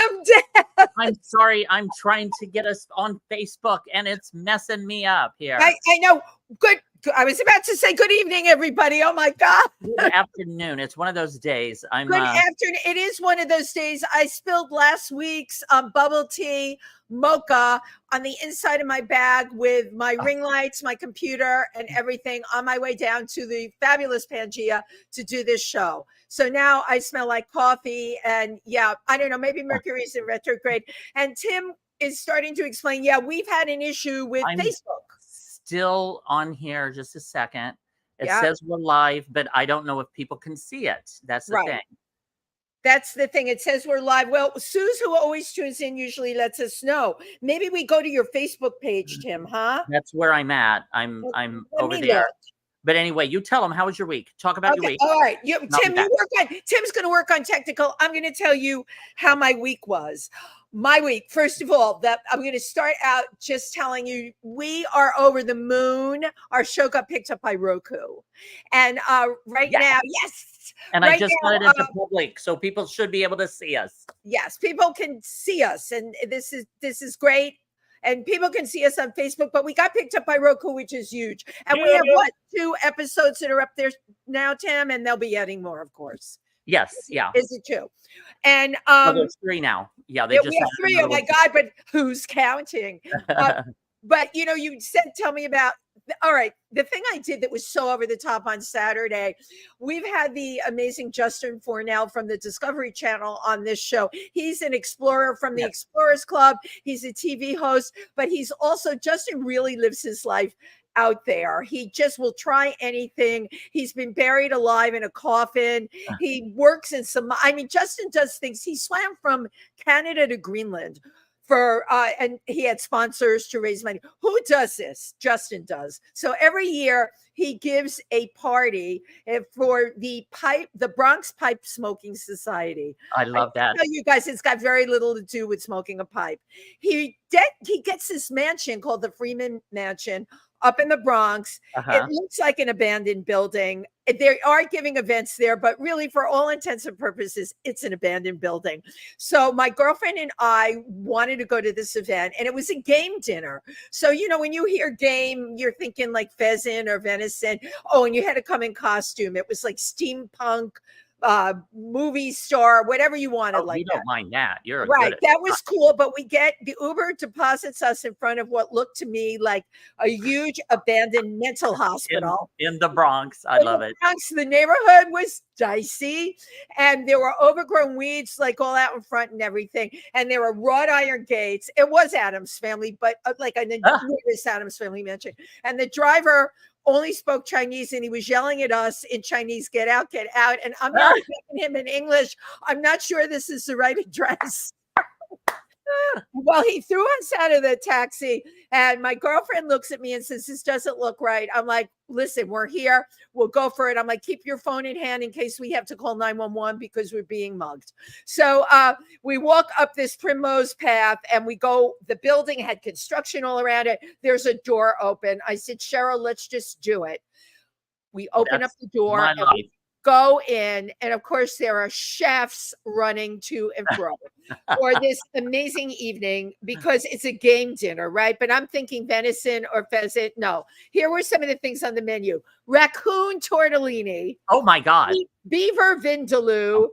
him down. I'm sorry. I'm trying to get us on Facebook and it's messing me up here. I know. Good. I was about to say good evening, everybody. Oh my God. Good afternoon. It's one of those days. Good afternoon. It is one of those days. I spilled last week's bubble tea mocha on the inside of my bag with my ring lights, my computer, and everything on my way down to the fabulous Pangea to do this show. So now I smell like coffee, and yeah, I don't know, maybe Mercury's in retrograde. And Tim is starting to explain, yeah, we've had an issue with Facebook. Still on here, just a second. It says we're live, but I don't know if people can see it. That's the thing. That's the thing. It says we're live. Well, Suze, who always tunes in, usually lets us know. Maybe we go to your Facebook page, Tim, huh? That's where I'm at. I'm over there. Look. But anyway, you tell them, how was your week? Talk about your week. All right. Tim's going to work on technical. I'm going to tell you how my week was. My week, first of all, that I'm going to start out just telling you we are over the moon. Our show got picked up by Roku. And now, yes. And I just got it into public, so people should be able to see us. Yes, people can see us. And this is great. And people can see us on Facebook, but we got picked up by Roku, which is huge. And we have 2 episodes that are up there now, Tim, and they'll be adding more, of course. Yes, yeah. Is it 2? And there's 3 now. Yeah, we have 3. Oh my God, but who's counting? But you said, tell me about. All right, the thing I did that was so over the top on Saturday, we've had the amazing Justin Fornell from the Discovery Channel on this show. He's an explorer from the Explorers Club. He's a TV host, but Justin really lives his life out there. He just will try anything. He's been buried alive in a coffin. He works in Justin does things. He swam from Canada to Greenland and he had sponsors to raise money. Who does this? Justin does. So every year he gives a party for the Bronx Pipe Smoking Society. I love that. Tell you guys, it's got very little to do with smoking a pipe. He gets this mansion called the Freeman Mansion up in the Bronx. It looks like an abandoned building. They are giving events there, but really for all intents and purposes, it's an abandoned building. So my girlfriend and I wanted to go to this event, and it was a game dinner. So, when you hear game, you're thinking like pheasant or venison. Oh, and you had to come in costume. It was like steampunk, movie star, whatever you wanted. You don't mind that. You're right. That was cool. But the Uber deposits us in front of what looked to me like a huge abandoned mental hospital in the Bronx. I love it. The neighborhood was dicey, and there were overgrown weeds like all out in front and everything. And there were wrought iron gates. It was Addams Family, but like an enormous Addams Family mansion. And the driver only spoke Chinese, and he was yelling at us in Chinese, get out, get out. And I'm not speaking him in English. I'm not sure this is the right address. Well, he threw us out of the taxi, and my girlfriend looks at me and says, this doesn't look right. I'm like, listen, we're here. We'll go for it. I'm like, keep your phone in hand in case we have to call 911 because we're being mugged. So we walk up this Primrose path, and we go. The building had construction all around it. There's a door open. I said, Cheryl, let's just do it. We open up the door. And we go in, and of course there are chefs running to and fro for this amazing evening because it's a game dinner, right? But I'm thinking venison or pheasant. No, here were some of the things on the menu: raccoon tortellini. Oh my God! Beaver vindaloo,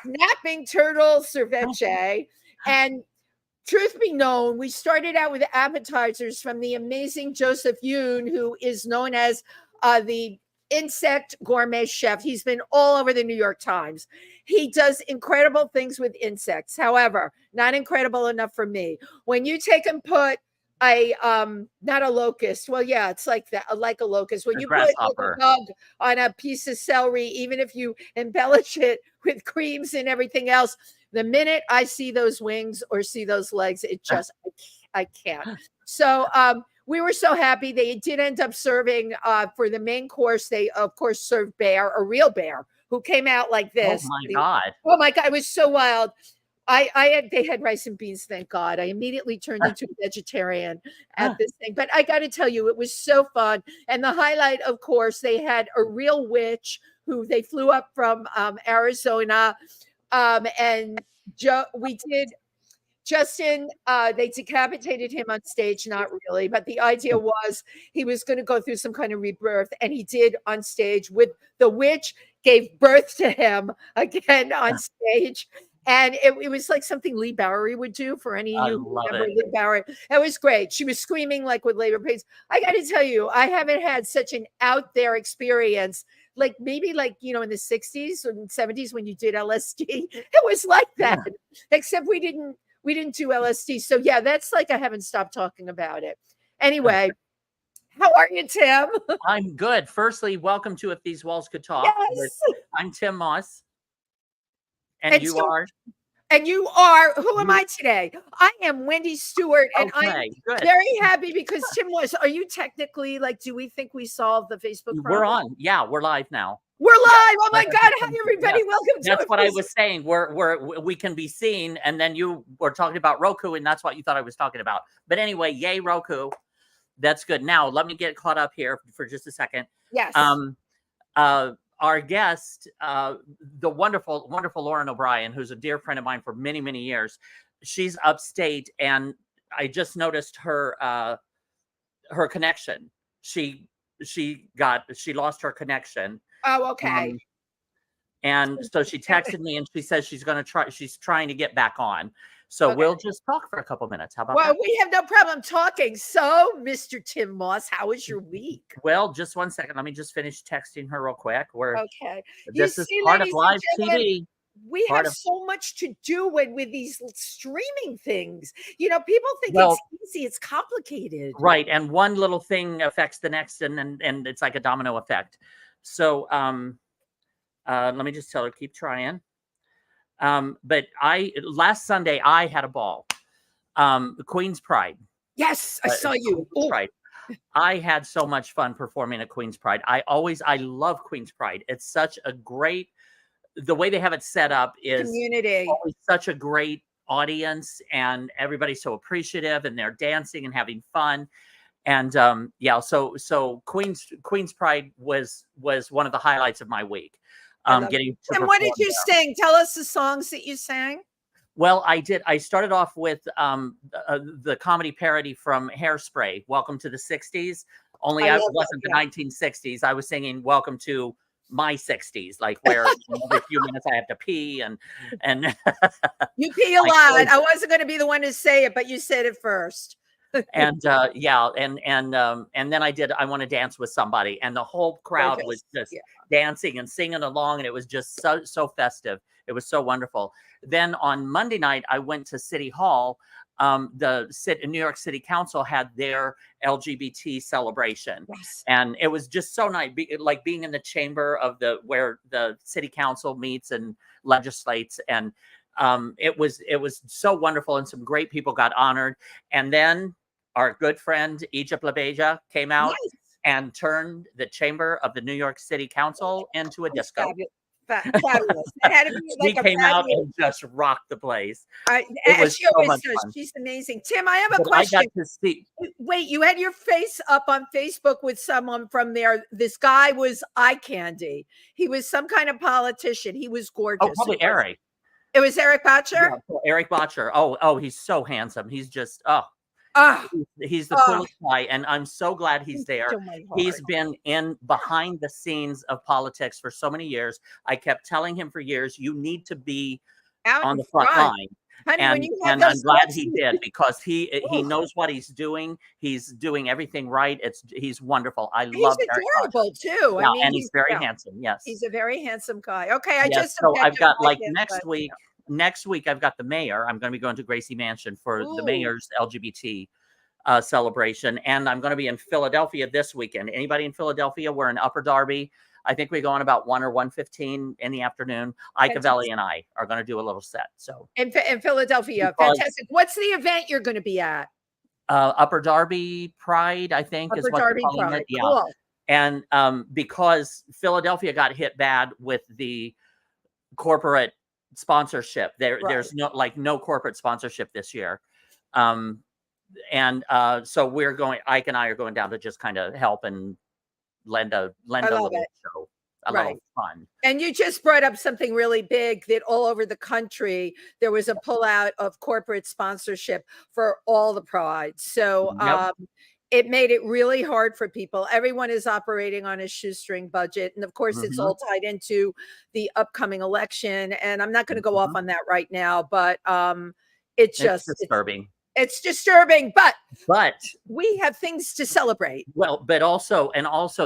snapping turtle ceviche, and truth be known, we started out with appetizers from the amazing Joseph Yoon, who is known as the insect gourmet chef. He's been all over the New York Times. He does incredible things with insects. However, not incredible enough for me. When you take and put not a locust. Well, yeah, it's like that, like a locust. When you put a bug on a piece of celery, even if you embellish it with creams and everything else, the minute I see those wings or see those legs, it just, I can't. So, we were so happy. They did end up serving for the main course. They, of course, served a real bear who came out like this. Oh, my God. Oh, my God. It was so wild. They had rice and beans, thank God. I immediately turned into a vegetarian at this thing. But I got to tell you, it was so fun. And the highlight, of course, they had a real witch who they flew up from Arizona. And we did Justin, they decapitated him on stage, not really, but the idea was he was going to go through some kind of rebirth, and he did on stage with the witch gave birth to him again on stage. And it was like something Lee Bowery would do for any of you who remember Lee Bowery. It was great. She was screaming like with labor pains. I got to tell you, I haven't had such an out there experience. Like maybe like, you know, in the 60s and 70s when you did LSD, it was like that, except we didn't do LSD. So yeah, that's like, I haven't stopped talking about it. Anyway, how are you, Tim? I'm good. Firstly, welcome to If These Walls Could Talk. Yes. I'm Tym Moss. And you are? And you are, who am I today? I am Wendy Stuart, and I'm very happy because Tym Moss, are you technically, like, do we think we solved the Facebook problem? We're on. Yeah, we're live now. We're live. Oh my God. Hi, everybody. Welcome to That's what I was saying. We can be seen. And then you were talking about Roku, and that's what you thought I was talking about. But anyway, yay, Roku. That's good. Now, let me get caught up here for just a second. Yes. Our guest, the wonderful, wonderful Lauren O'Brien, who's a dear friend of mine for many, many years. She's upstate, and I just noticed her her connection. She lost her connection. Oh, okay. And so she texted me and she says she's trying to get back on. So we'll just talk for a couple minutes. How about that? Well, we have no problem talking. So, Mr. Tym Moss, how was your week? Well, just one second. Let me just finish texting her real quick. Okay. This is part of live TV. We have so much to do with these streaming things. You know, people think it's easy. It's complicated. Right. And one little thing affects the next, and it's like a domino effect. So let me just tell her, keep trying. But last Sunday I had a ball. Queen's Pride. Yes, I saw you. Pride. I had so much fun performing at Queen's Pride. I love Queen's Pride. It's such a great, the way they have it set up is community. Always such a great audience, and everybody's so appreciative, and they're dancing and having fun. And so Queen's Pride was one of the highlights of my week. And what did you sing? Tell us the songs that you sang. Well, I did. I started off with the comedy parody from Hairspray, Welcome to the 60s. Only I wasn't the 1960s. I was singing Welcome to my 60s, like where every few minutes I have to pee and you pee a lot. I wasn't going to be the one to say it, but you said it first. And and then I did I Want to Dance with Somebody, and the whole crowd was just dancing and singing along, and it was just so festive. It was so wonderful. Then on Monday night I went to City Hall. The New York City Council had their LGBT celebration, and it was just so nice, like being in the chamber of where the City Council meets and legislates, and it was so wonderful, and some great people got honored. And then our good friend Egypt LaBeija came out and turned the chamber of the New York City Council into a disco. Fabulous. She came out and just rocked the place. It was so much fun. She's amazing. Tim, I have a question. I got to see. Wait, you had your face up on Facebook with someone from there. This guy was eye candy. He was some kind of politician. He was gorgeous. Oh, probably Eric. It was Eric Botcher? Yeah, Eric Botcher. Oh, he's so handsome. He's just, he's the coolest guy, and I'm so glad he's there. He's been behind the scenes of politics for so many years. I kept telling him for years, you need to be on the front line. Honey, and I'm glad he did, because he knows what he's doing. He's doing everything right. He's wonderful. I love Eric Botcher. He's adorable too. Yeah, and he's very handsome. Yes, he's a very handsome guy. Okay, so I've got next week. Next week, I've got the mayor. I'm going to be going to Gracie Mansion for the mayor's LGBT celebration. And I'm going to be in Philadelphia this weekend. Anybody in Philadelphia? We're in Upper Darby. I think we go on about 1 or 1:15 in the afternoon. Icavelli and I are going to do a little set. So in Philadelphia. Fantastic. What's the event you're going to be at? Upper Darby Pride, I think, is what they're calling it. Yeah. Cool. And because Philadelphia got hit bad with the corporate sponsorship, there's no corporate sponsorship this year. So we're going, Ike and I are going down to just kind of help and lend a little show. a little fun. And you just brought up something really big, that all over the country, there was a pullout of corporate sponsorship for all the prides. So it made it really hard for people. Everyone is operating on a shoestring budget. And of course, it's all tied into the upcoming election. And I'm not going to go off on that right now, but it's disturbing. It's disturbing, but we have things to celebrate. Well, but also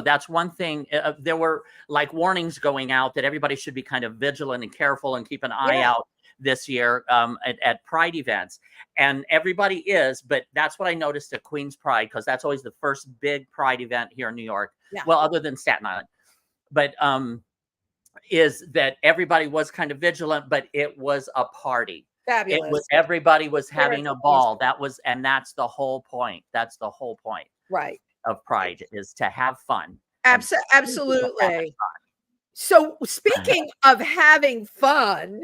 that's one thing. There were like warnings going out that everybody should be kind of vigilant and careful and keep an eye out this year at Pride events. And everybody is, but that's what I noticed at Queen's Pride, because that's always the first big Pride event here in New York. Yeah. Well, other than Staten Island, but is that everybody was kind of vigilant, but it was a party. Fabulous. Everybody was having a ball. That's the whole point. That's the whole point. Right. Of Pride, is to have fun. Absolutely. So speaking of having fun,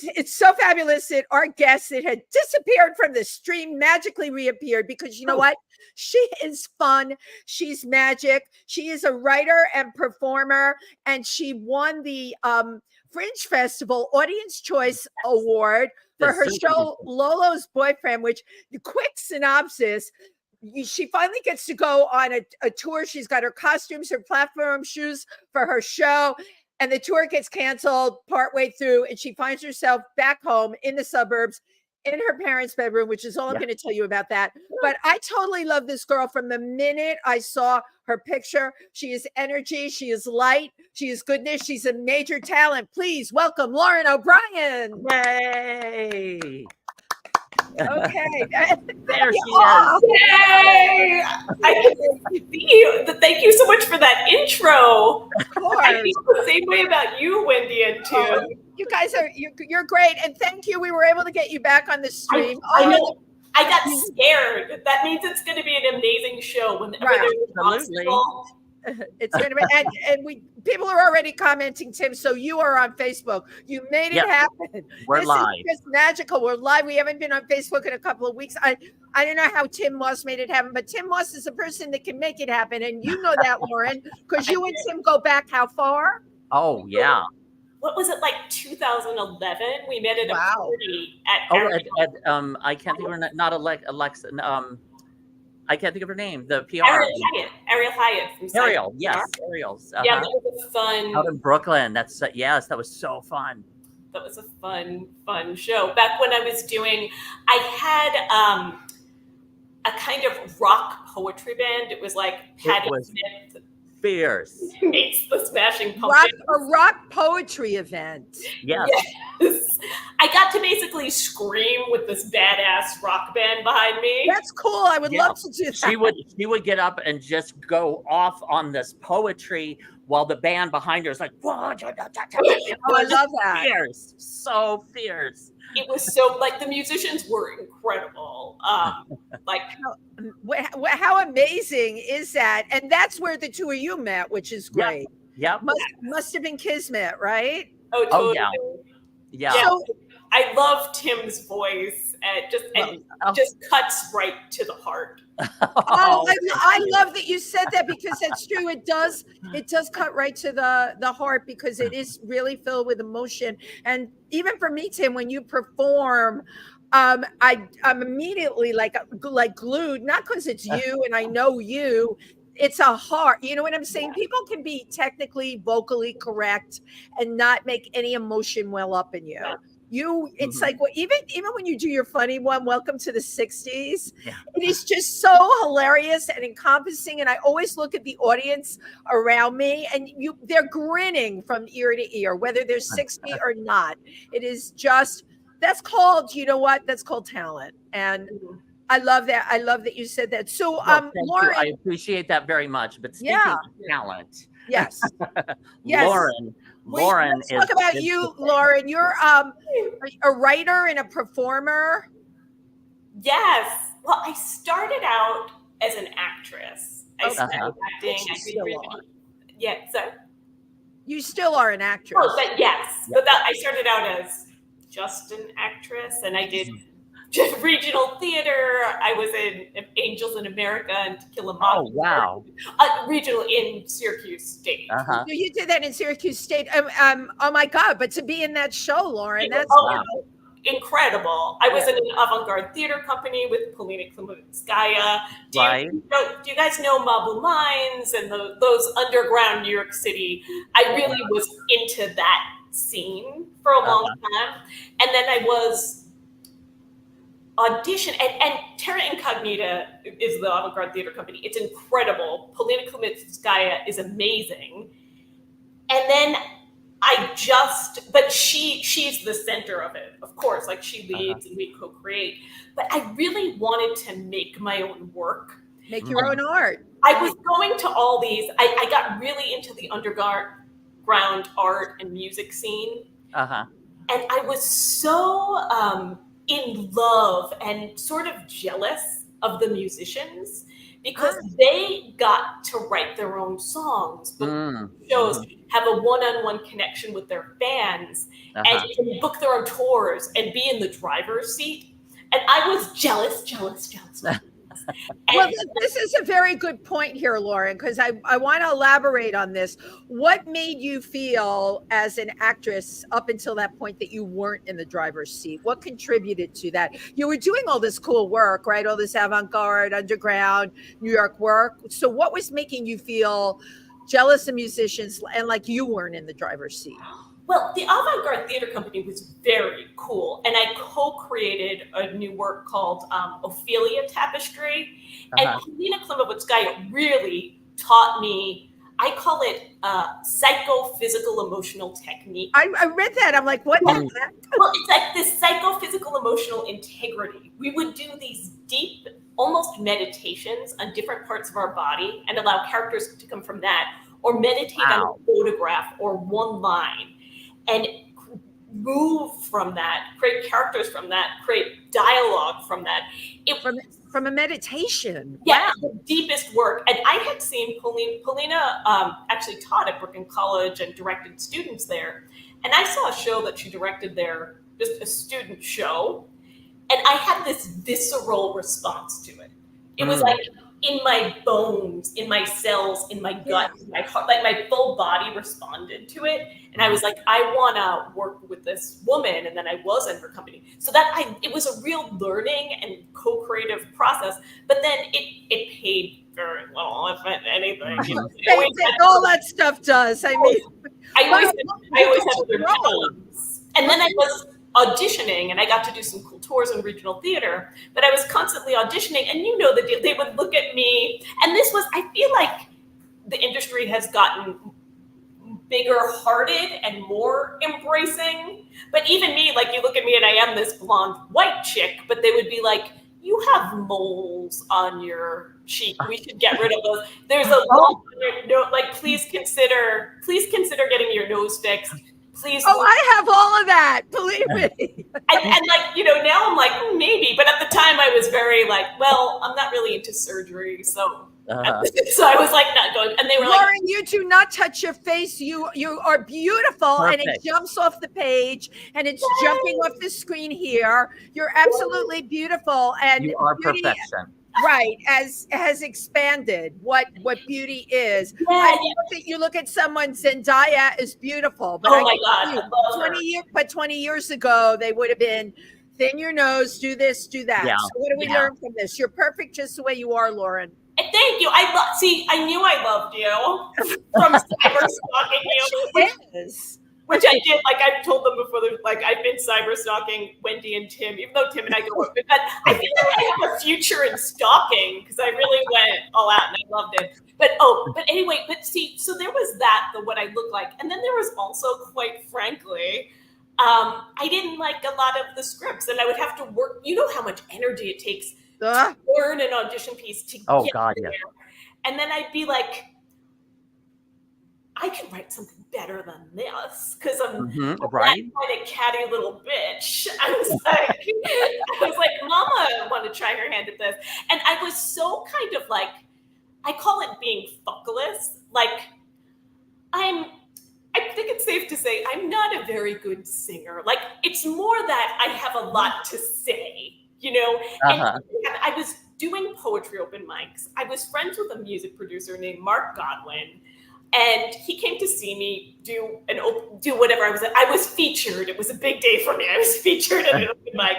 it's so fabulous that our guest that had disappeared from the stream magically reappeared, because you know what? She is fun. She's magic. She is a writer and performer, and she won the Fringe Festival Audience Choice Award for her show Lolo's Boyfriend, which, the quick synopsis, she finally gets to go on a tour. She's got her costumes, her platform shoes for her show, and the tour gets canceled partway through, and she finds herself back home in the suburbs in her parents' bedroom, which is all I'm going to tell you about that. But I totally love this girl from the minute I saw her picture. She is energy. She is light. She is goodness. She's a major talent. Please welcome Lauren O'Brien. Yay. Okay. There she is. Yay! I can see you. Thank you so much for that intro. Of course. I feel the same way about you, Wendy and Tim. You guys you're great, and thank you. We were able to get you back on the stream. I know. I got scared. That means it's going to be an amazing show. When there's an obstacle. It's going to be, and people are already commenting, Tim. So you are on Facebook. You made it happen. We're live. Is just magical. We're live. We haven't been on Facebook in a couple of weeks. I don't know how Tym Moss made it happen, but Tym Moss is a person that can make it happen, and you know that, Lauren, because you and Tim go back how far? Oh yeah. What was it, like 2011? We met at a party at I can't think of her. Not Alexa. I can't think of her name. The PR. Ariel Hyatt from Ariel. Yes, Ariel's. Yeah, that was a fun. Out in Brooklyn. That was so fun. That was a fun show. Back when I was I had a kind of rock poetry band. It was like Patti Smith. Fierce. Meets the Smashing Pumpkins. A rock poetry event. Yes. I got to basically scream with this badass rock band behind me. That's cool. I would love to do that. She would get up and just go off on this poetry while the band behind her is like, whoa, I love that. Fierce. So fierce. It was so, like, the musicians were incredible. Like, how amazing is that? And that's where the two of you met, which is great. Yep. Must have been kismet, right? Oh, totally. Yeah. So, I love Tim's voice. It just cuts right to the heart. I love that you said that, because that's true. It does cut right to the heart, because it is really filled with emotion. And even for me, Tim, when you perform, I'm immediately like glued, not because it's you and I know you. It's a heart. You know what I'm saying? People can be technically vocally correct and not make any emotion well up in you. It's like, well, even when you do your funny one, Welcome to the 60s, it is just so hilarious and encompassing. And I always look at the audience around me, and they're grinning from ear to ear, whether they're 60 or not. It is just, that's called, you know what? That's called talent. And I love that. I love that you said that. So, Lauren, I appreciate that very much. But speaking of talent, yes, Lauren let's talk about you, Lauren. You're a writer and a performer. Yes. Well, I started out as an actress. I started acting. So you still are an actress. Oh, but yes. But I started out as just an actress, and I did regional theater. I was in Angels in America and To Kill a Mockingbird. Oh, wow. Regional in Syracuse State. Uh-huh. So you did that in Syracuse State. Oh my God! But to be in that show, Lauren, that's wow. Incredible. I was in an avant-garde theater company with Polina Klimovskaya. Right. Do you guys know Mabu Mines and those underground New York City? I really was into that scene for a long time. And then I was audition, and Terra Incognita is the avant-garde theater company. It's incredible. Polina Klimovskaya is amazing. And then but she's the center of it, of course, like she leads and we co-create. But I really wanted to make my own work. Make your own art. I was going to all these, I got really into the underground art and music scene. And I was so in love and sort of jealous of the musicians because they got to write their own songs, book shows, have a one-on-one connection with their fans, and book their own tours and be in the driver's seat. And I was jealous. Well, this is a very good point here, Lauren, because I want to elaborate on this. What made you feel as an actress up until that point that you weren't in the driver's seat? What contributed to that? You were doing all this cool work, right? All this avant-garde, underground, New York work. So what was making you feel jealous of musicians and like you weren't in the driver's seat? Well, the avant-garde theater company was very cool, and I co-created a new work called Ophelia Tapestry, and Polina Klimovskaya really taught me, I call it psychophysical emotional technique. I read that. I'm like, what? Well, it's like this psychophysical emotional integrity. We would do these deep, almost meditations on different parts of our body and allow characters to come from that, or meditate on a photograph or one line. And move from that, create characters from that, create dialogue from that. From a meditation. Yeah, the deepest work. And I had seen Polina actually taught at Brooklyn College and directed students there. And I saw a show that she directed there, just a student show. And I had this visceral response to it. It was like in my bones, in my cells, in my gut, in my heart, like my full body responded to it. And I was like, I want to work with this woman. And then I was in her company. So it was a real learning and co-creative process. But then it paid very little, if anything. All that stuff does. I mean, I always had good jobs. And then I was auditioning, and I got to do some cool tours in regional theater, but I was constantly auditioning, and you know the deal. They would look at me, and I feel like the industry has gotten bigger hearted and more embracing, but even me, like you look at me and I am this blonde white chick, but they would be like, you have moles on your cheek. We should get rid of those. There's a lump on your nose. Like, please consider getting your nose fixed. Please. Oh, I have all of that. Believe me. and like, now I'm like, maybe. But at the time I was very like, well, I'm not really into surgery. So so I was like not going. And they were Lauren, like, you do not touch your face. You are beautiful. Perfect. And it jumps off the page and it's jumping off the screen here. You're absolutely beautiful. And you are beauty, perfection. Right, has expanded what beauty is. You look at someone, Zendaya is beautiful, but oh my God, I love 20 years ago they would have been thin your nose, do this, do that. Yeah. So what do we learn from this? You're perfect just the way you are, Lauren. Thank you. I knew I loved you from cyber stalking you. Which I did, like I've told them before, like I've been cyber stalking Wendy and Tim, even though Tim and I go, but I feel like I have a future in stalking because I really went all out and I loved it. But anyway, so there was what I look like. And then there was also, quite frankly, I didn't like a lot of the scripts and I would have to work, you know how much energy it takes to learn an audition piece to get there. And then I'd be like, I can write something better than this because I'm right. a catty little bitch. I was like, Mama wanted to try her hand at this. And I was so kind of like, I call it being fuckless. Like I think it's safe to say I'm not a very good singer. Like it's more that I have a lot to say. you know? And I was doing poetry open mics. I was friends with a music producer named Mark Godwin, and he came to see me do whatever. I was featured. It was a big day for me. I was featured at an open mic.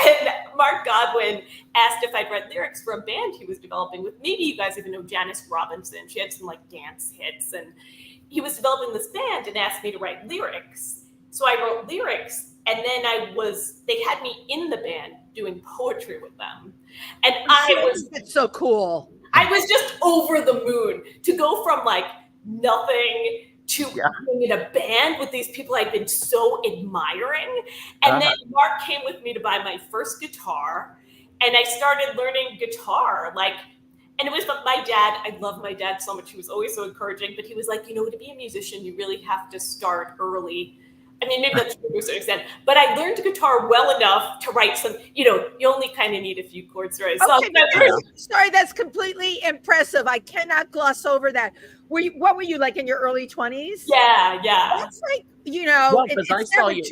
And Mark Godwin asked if I'd write lyrics for a band he was developing with, maybe you guys even know Janice Robinson. She had some like dance hits, and he was developing this band and asked me to write lyrics. So I wrote lyrics, and then they had me in the band doing poetry with them. And it's so cool. I was just over the moon to go from like nothing to being in a band with these people I'd been so admiring. And then Mark came with me to buy my first guitar, and I started learning guitar. And it was my dad. I love my dad so much. He was always so encouraging, but he was like, to be a musician, you really have to start early. I mean, maybe that's true to a certain extent, but I learned guitar well enough to write some, you only kind of need a few chords, right? Okay, sorry, that's completely impressive. I cannot gloss over that. What were you, like in your early 20s? Yeah. That's like, because I saw you,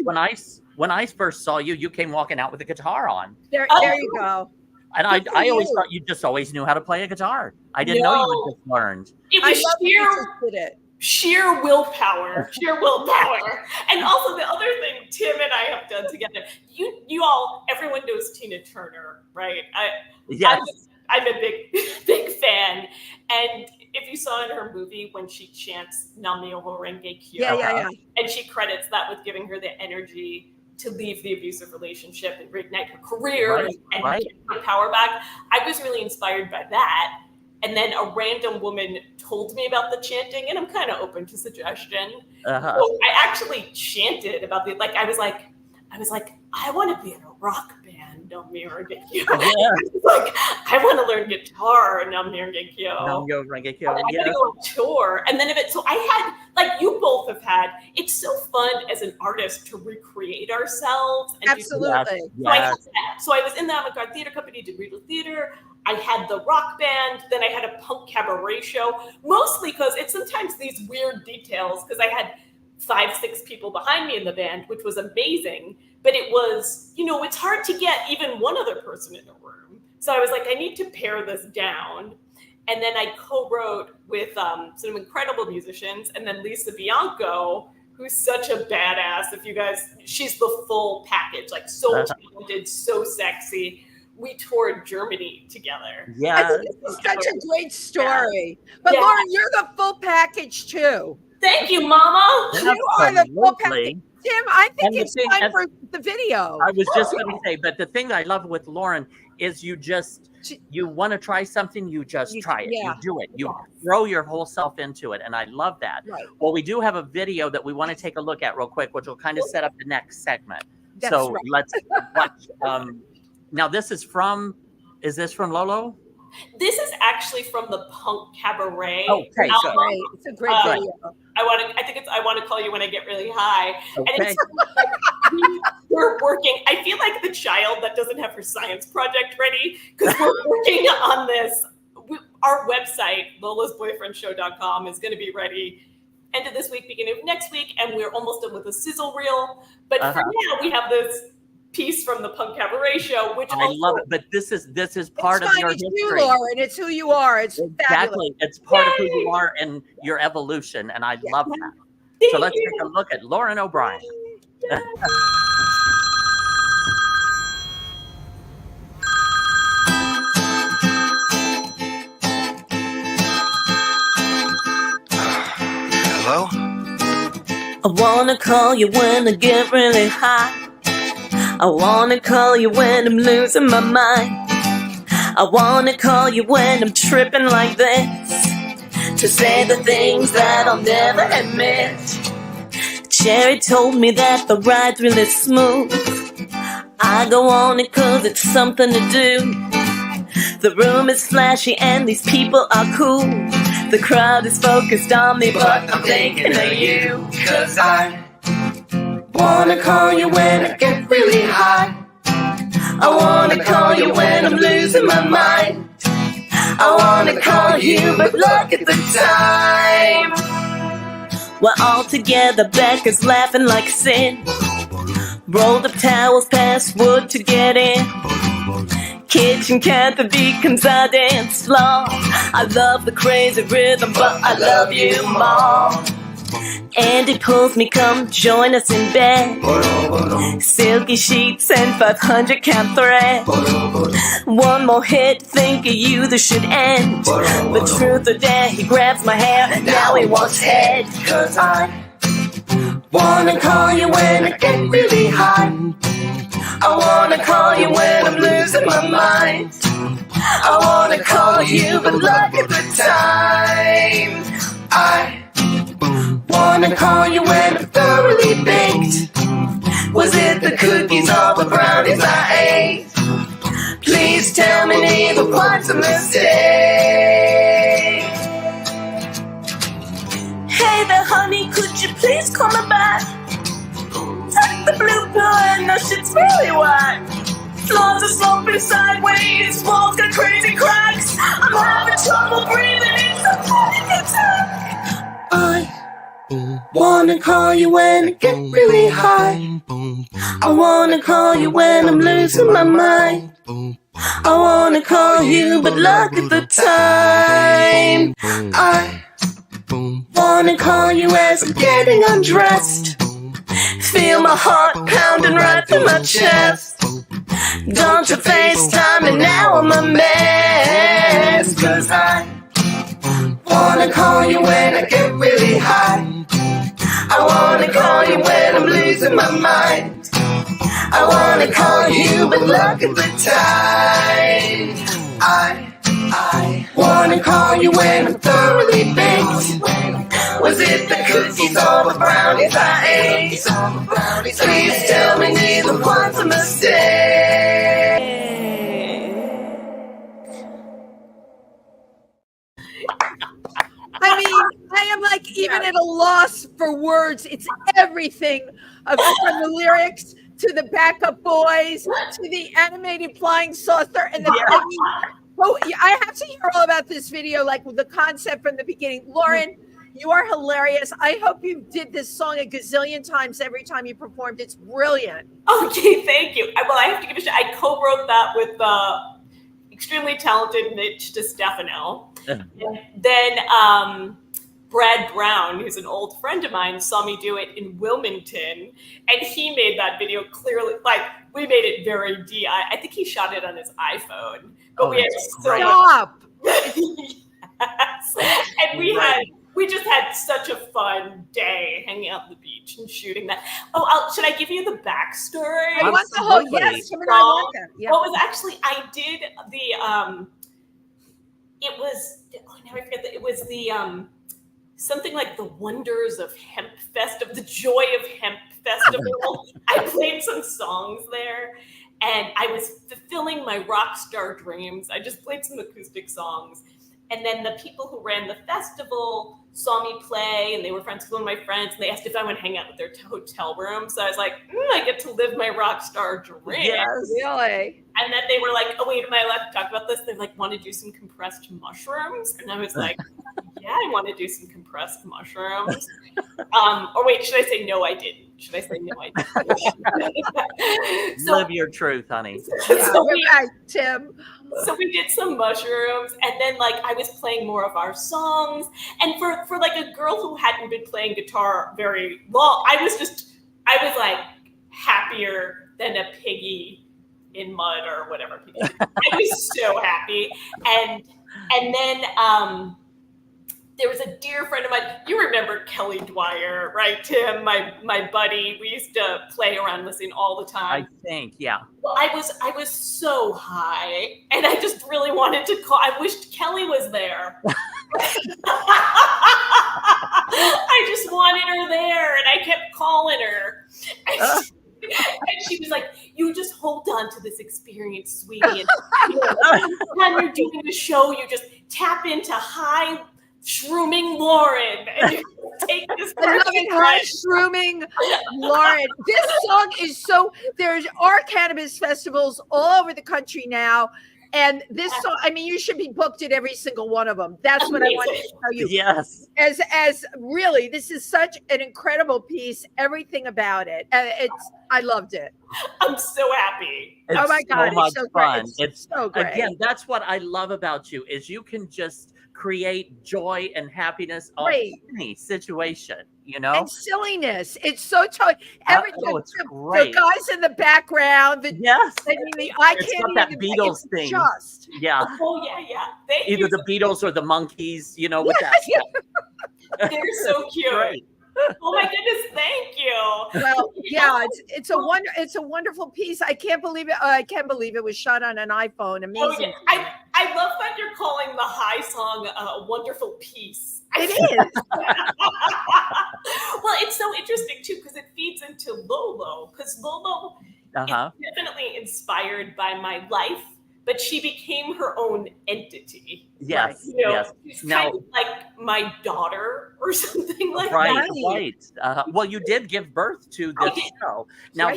when I first saw you, you came walking out with a guitar on. There you go. And I always thought you just always knew how to play a guitar. I didn't know you had just learned. It was sheer willpower. And also the other thing Tim and I have done together, everyone knows Tina Turner, right? I'm a big fan. And if you saw in her movie when she chants Nam-myoho Renge Kyo, and she credits that with giving her the energy to leave the abusive relationship and reignite her career and get her power back, I was really inspired by that. And then a random woman told me about the chanting, and I'm kind of open to suggestion. So I actually chanted about I was like, I want to be in a rock band, Nam-myoho Renge Kyo. I want to learn guitar, Nam-myoho Renge Kyo. Nam-myoho Renge Kyo. I gotta go on tour. And then so I had, like you both have had, it's so fun as an artist to recreate ourselves. And absolutely. So I was in the Avant-Garde Theater Company, did Regal Theater. I had the rock band, then I had a punk cabaret show, mostly because it's sometimes these weird details, because I had 5-6 people behind me in the band, which was amazing. But it was, it's hard to get even one other person in a room. So I was like, I need to pare this down. And then I co-wrote with some incredible musicians. And then Lisa Bianco, who's such a badass. She's the full package, like so talented, so sexy. We toured Germany together. Yeah. I think this is such a great story. But Lauren, you're the full package too. Thank you, Mama. You are the full package. Tim, I think it's time for the video. I was just going to say, but the thing I love with Lauren is you want to try something, you just try it. You do it. You throw your whole self into it. And I love that. Right. Well, we do have a video that we want to take a look at real quick, which will kind of set up the next segment. Let's watch. Now, is this from Lolo? This is actually from the Punk Cabaret. Okay, it's a great video. I want to call you when I get really high. Okay. And it's we're working. I feel like the child that doesn't have her science project ready, because we're working on this. Our website, lolasboyfriendshow.com, is going to be ready end of this week, beginning of next week, and we're almost done with a sizzle reel. But for now, we have this piece from the Punk Cabaret show, which I love it. But this is part of your history. You, Lauren. It's who you are. It's exactly. It's part of who you are and your evolution, and I love that. So let's take a look at Lauren O'Brien. Hello? I wanna call you when I get really high. I wanna call you when I'm losing my mind. I wanna call you when I'm tripping like this, to say the things that I'll never admit. Jerry told me that the ride's really smooth. I go on it 'cause it's something to do. The room is flashy and these people are cool. The crowd is focused on me, but I'm thinking of you. 'Cause I wanna call you when I get really high. I wanna call you when I'm losing my mind. I wanna call you, but look at the time. We're all together, Becca's laughing like sin. Rolled up towels past wood to get in. Kitchen cat, the beat comes, I dance floor. I love the crazy rhythm, but I love you more. And it pulls me, come join us in bed. Silky sheets and 500 count thread. One more hit, think of you, this should end. But truth or dare, he grabs my hair, now he wants head. Cause I wanna call you when I get really high. I wanna call you when I'm losing my mind. I wanna call you, but look at the time. I wanna call you when I'm thoroughly baked. Was it the cookies or the brownies I ate? Please tell me neither one's a mistake. Hey there, honey, could you please call me back? Tuck the blue pill and the shit's really whack. Floors are sloping sideways, walls got crazy cracks. I'm having trouble breathing, it's a panic attack. I wanna call you when I get really high. I wanna call you when I'm losing my mind. I wanna call you, but look at the time. I wanna call you as I'm getting undressed. Feel my heart pounding right through my chest. Don't you FaceTime me now, I'm a mess. Cause I wanna call you when I get really high. I wanna call you when I'm losing my mind. I wanna call you, but look at the time. I wanna call you when I'm thoroughly baked. Was it the cookies or the brownies I ate? Please tell me neither one's a mistake. I mean, I am like even at a loss for words. It's everything from the lyrics to the backup boys to the animated flying saucer and the piggy. Oh, I have to hear all about this video, like with the concept from the beginning. Lauren, you are hilarious. I hope you did this song a gazillion times every time you performed. It's brilliant. Okay, thank you. Well, I have to give a shout. I co-wrote that with extremely talented Mitch DeStefano. And then Brad Brown, who's an old friend of mine, saw me do it in Wilmington, and he made that video clearly, like, we made it very I think he shot it on his iPhone. But we had so much. Yes. And we just had such a fun day hanging out on the beach and shooting that. Oh, should I give you the backstory? I want the whole, yes, Tim and I want that. Yeah. Well, it was actually, I did the, it was, now I forget that, it was the, something like the Wonders of Hemp Festival, the Joy of Hemp Festival. I played some songs there, and I was fulfilling my rock star dreams. I just played some acoustic songs. And then the people who ran the festival saw me play, and they were friends with one of my friends, and they asked if I would hang out at their hotel room. So I was like, I get to live my rock star dream. Yes, really. And then they were like, oh, wait, am I allowed to talk about this? They're like, want to do some compressed mushrooms? And I was like, yeah, I want to do some compressed mushrooms. Or wait, should I say no, I didn't? Should I say no, I didn't? So, live your truth, honey. Tim. So we did some mushrooms, and then like I was playing more of our songs. And for like a girl who hadn't been playing guitar very long, I was like happier than a piggy in mud or whatever. I was so happy. And then there was a dear friend of mine. You remember Kelly Dwyer, right, Tim? My buddy. We used to play around listening all the time. I think, yeah. Well, I was so high, and I just really wanted to call. I wished Kelly was there. I just wanted her there, and I kept calling her. And she was like, you just hold on to this experience, sweetie. And when you're doing the show, you just tap into high shrooming Lauren. And you take this shrooming Lauren. This song is so, there are cannabis festivals all over the country now. And this song, I mean, you should be booked at every single one of them. That's what I wanted to tell you. Yes. As really, this is such an incredible piece. Everything about it. I loved it. I'm so happy. It's oh my God, so much it's so fun. Great. It's so great. Again, that's what I love about you is you can just create joy and happiness of any situation, you know? And silliness. It's so everything. It's great. The guys in the background. Yes. I mean, I can't that even Beatles thing. Yeah. Oh yeah. Either the Beatles or the Monkeys, you know, with that. They're so cute. Right. Oh my goodness, thank you. Well, yeah, it's a wonderful piece. I can't believe it. I can't believe it was shot on an iPhone. Amazing. Oh, yeah. I love that you're calling the high song a wonderful piece. It is. Well, it's so interesting too because it feeds into Lolo because Lolo is definitely inspired by my life. But she became her own entity. Yes. You know, yes. She's kind of like my daughter or something like that. Right. Well, you did give birth to this show. Now,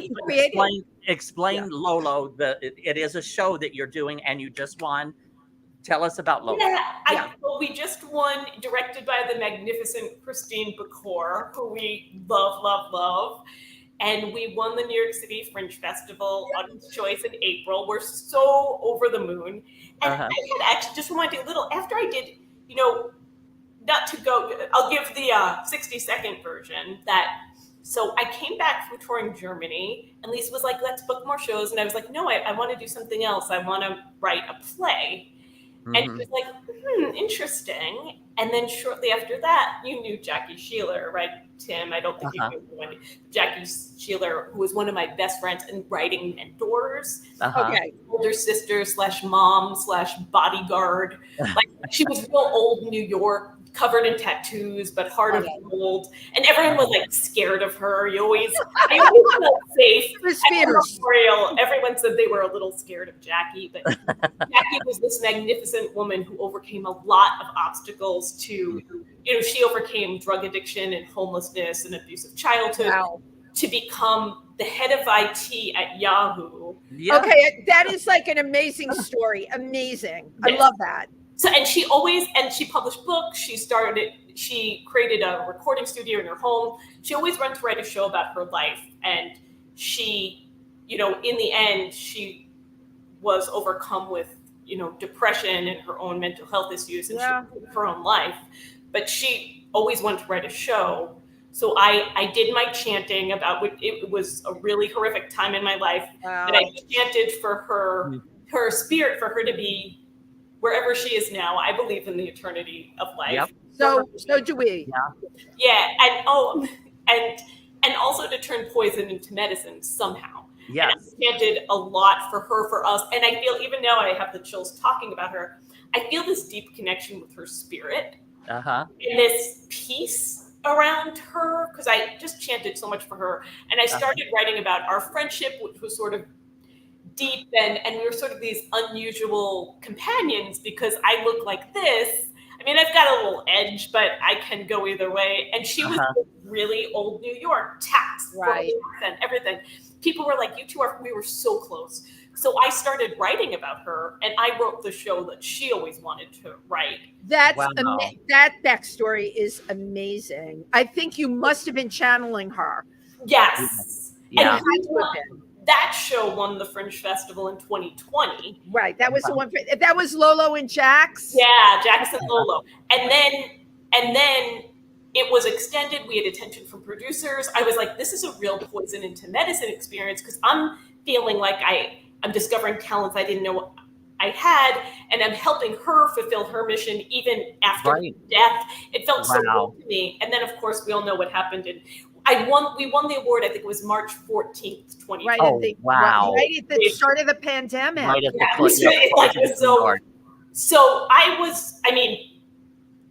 explain Lolo. It is a show that you're doing, and you just won. Tell us about Lolo. Well, we just won, directed by the magnificent Christine Bacor, who we love. And we won the New York City Fringe Festival Audience Choice in April. We're so over the moon. And I had actually just reminded a little, after I did, you know, not to go, I'll give the 60-second version so I came back from touring Germany and Lisa was like, let's book more shows. And I was like, no, I want to do something else. I want to write a play. And she was like, interesting. And then shortly after that, you knew Jackie Sheeler, right, Tim? I don't think you knew Wendy. Jackie Sheeler, who was one of my best friends and writing mentors. Okay. Older sister / mom / bodyguard. Like she was real old New York, covered in tattoos, but heart of gold. And everyone was like scared of her. I always felt safe. Everyone said they were a little scared of Jackie, but Jackie was this magnificent woman who overcame a lot of obstacles to, you know, she overcame drug addiction and homelessness and abusive childhood to become the head of IT at Yahoo. Yeah. Okay, that is like an amazing story. Amazing. I love that. So, and she published books. She created a recording studio in her home. She always wanted to write a show about her life. And she, you know, in the end, she was overcome with, you know, depression and her own mental health issues and she lived her own life. But she always wanted to write a show. So I did my chanting about it was a really horrific time in my life. And I chanted for her spirit, for her to be wherever she is now. I believe in the eternity of life. So do we. And also to turn poison into medicine somehow. Yes. And I chanted a lot for her, for us. And I feel, even now I have the chills talking about her, I feel this deep connection with her spirit. And this peace around her, because I just chanted so much for her. And I started writing about our friendship, which was sort of deep, and we were sort of these unusual companions because I look like this. I mean, I've got a little edge, but I can go either way. And she was really old New York, tax, and everything. People were like, you two we were so close. So I started writing about her, and I wrote the show that she always wanted to write. That backstory is amazing. I think you must have been channeling her. Yes. Yeah. And that show won the Fringe Festival in 2020. Right. That was the one. That was Lolo and Jax. Yeah, Jax and Lolo. And then it was extended. We had attention from producers. I was like, this is a real poison into medicine experience because I'm feeling like I'm discovering talents I didn't know I had, and I'm helping her fulfill her mission even after death. It felt so good to me. And then, of course, we all know what happened. And we won the award, I think it was March 14th, 2020. Right at the start of the pandemic.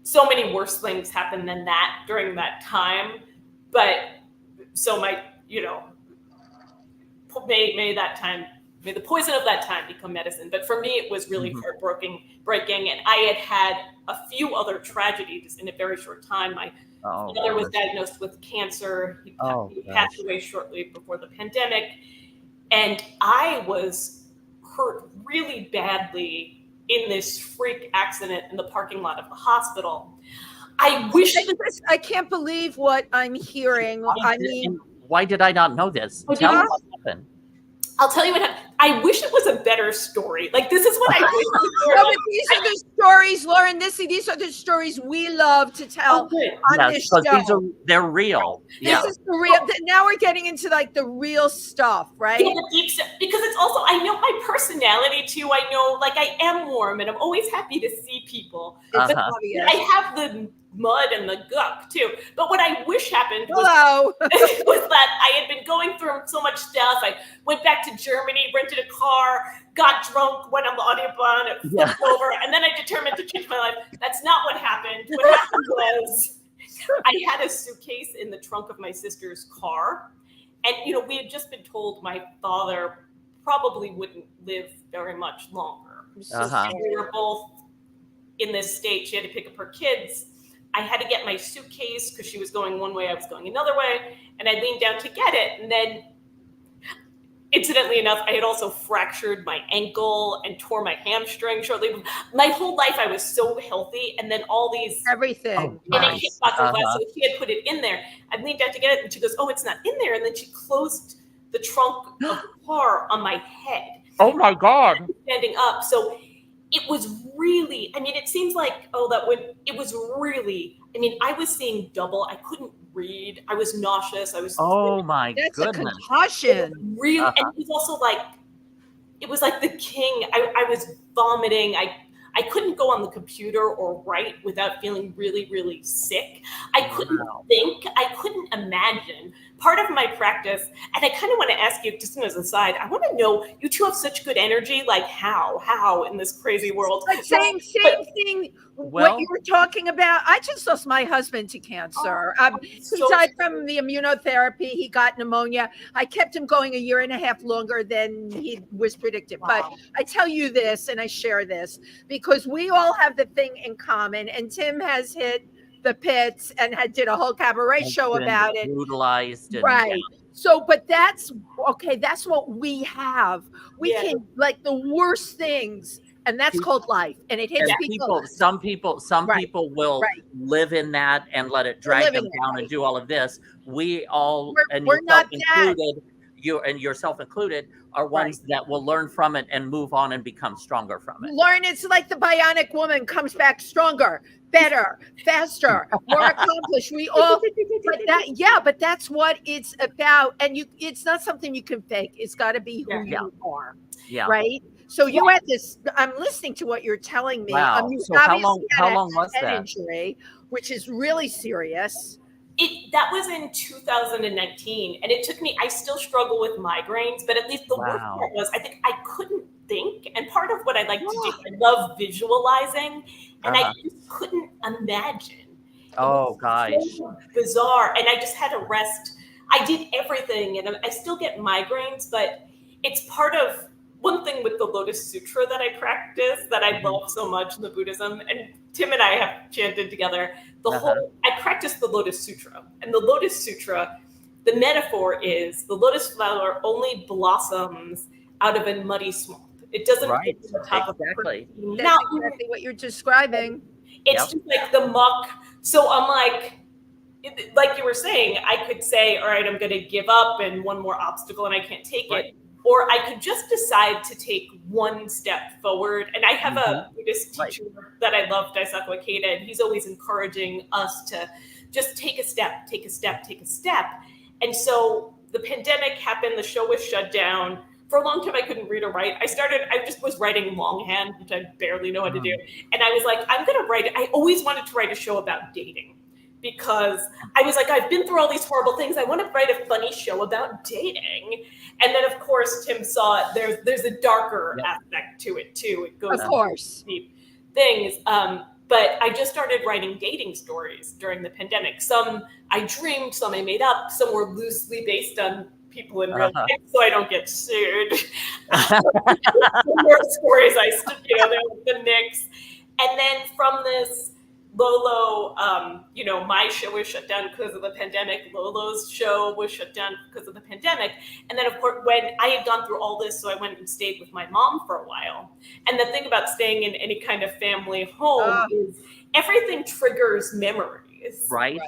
So many worse things happened than that during that time. But so may the poison of that time become medicine. But for me, it was really heartbreaking. And I had a few other tragedies in a very short time. My mother was diagnosed with cancer. He passed away shortly before the pandemic. And I was hurt really badly in this freak accident in the parking lot of the hospital. I wish I can't believe what I'm hearing. I mean, why did I not know this? Tell me what happened. I'll tell you what happened. I wish it was a better story. Like, this is what I wish. No, but these are the stories, Lauren. These are the stories we love to tell on this show. They're real. This is the real. Now we're getting into like the real stuff, right? Yeah, the deep stuff. Because it's also, I know my personality too. I know, like, I am warm and I'm always happy to see people. But I have the mud and the guck too. But what I wish happened was, was that I had been going through so much stuff. I went back to Germany, rented a car, got drunk, went on the Autobahn, it flipped over, and then I determined to change my life. That's not what happened. What happened was I had a suitcase in the trunk of my sister's car. And, you know, we had just been told my father probably wouldn't live very much longer. So we were both in this state. She had to pick up her kids. I had to get my suitcase because she was going one way, I was going another way. And I leaned down to get it. And then, incidentally enough, I had also fractured my ankle and tore my hamstring shortly. My whole life, I was so healthy. And then all these... Everything. And it hit buckle glass, so she had put it in there. I leaned down to get it, and she goes, oh, it's not in there. And then she closed the trunk of the car on my head. Oh, my God. Standing up. So it was really, I mean, it seems like, it was really, I mean, I was seeing double. I couldn't read. I was nauseous. I was. Oh my goodness. That's a concussion. Really, and it was also like, it was like the king. I was vomiting. I couldn't go on the computer or write without feeling really, really sick. I couldn't think. I couldn't imagine. Part of my practice, and I kind of want to ask you, just as an aside, I want to know, you two have such good energy, like how in this crazy world? Like same thing. What you were talking about. I just lost my husband to cancer. He died from the immunotherapy. He got pneumonia. I kept him going a year and a half longer than he was predicted. Wow. But I tell you this, and I share this, because we all have the thing in common. And Tim has hit the pits and did a whole cabaret show about it. Brutalized. Right. Yeah. So, but that's okay. That's what we have. We can, like, the worst things. And that's called life, and it hits people. Some people will live in that and let it drag them down and do all of this. We all, we're not included, you and yourself included, are ones that will learn from it and move on and become stronger from it. Learn. It's like the bionic woman comes back stronger, better, faster, more accomplished. We all, but that's what it's about. And it's not something you can fake. It's got to be who you are. Yeah. Right. So you had this. I'm listening to what you're telling me. Wow. So how long was that? Injury, which is really serious. That was in 2019, and it took me. I still struggle with migraines, but at least the worst part was I think I couldn't think. And part of what I like to do, I love visualizing, and I just couldn't imagine. Oh gosh, so bizarre. And I just had to rest. I did everything, and I still get migraines, but it's part of. One thing with the Lotus Sutra that I practice that I love so much in the Buddhism, and Tim and I have chanted together, I practice the Lotus Sutra. And the Lotus Sutra, the metaphor is the lotus flower only blossoms out of a muddy swamp. It doesn't get to the top of That's exactly what you're describing. It's just like the muck. So I'm like you were saying, I could say, all right, I'm going to give up and one more obstacle and I can't take it. Or I could just decide to take one step forward. And I have a Buddhist teacher that I love, Daisaku Ikeda, and he's always encouraging us to just take a step, take a step, take a step. And so the pandemic happened, the show was shut down. For a long time, I couldn't read or write. I just was writing longhand, which I barely know how to do. And I was like, I'm going to write. I always wanted to write a show about dating. Because I was like, I've been through all these horrible things. I want to write a funny show about dating. And then, of course, Tim saw it. There's a darker aspect to it, too. It goes deep things. But I just started writing dating stories during the pandemic. Some I dreamed, some I made up. Some were loosely based on people in real life, so I don't get sued. More stories, they're the Knicks. And then from this, Lolo, my show was shut down because of the pandemic. Lolo's show was shut down because of the pandemic. And then, of course, when I had gone through all this, so I went and stayed with my mom for a while. And the thing about staying in any kind of family home is everything triggers memories. Right.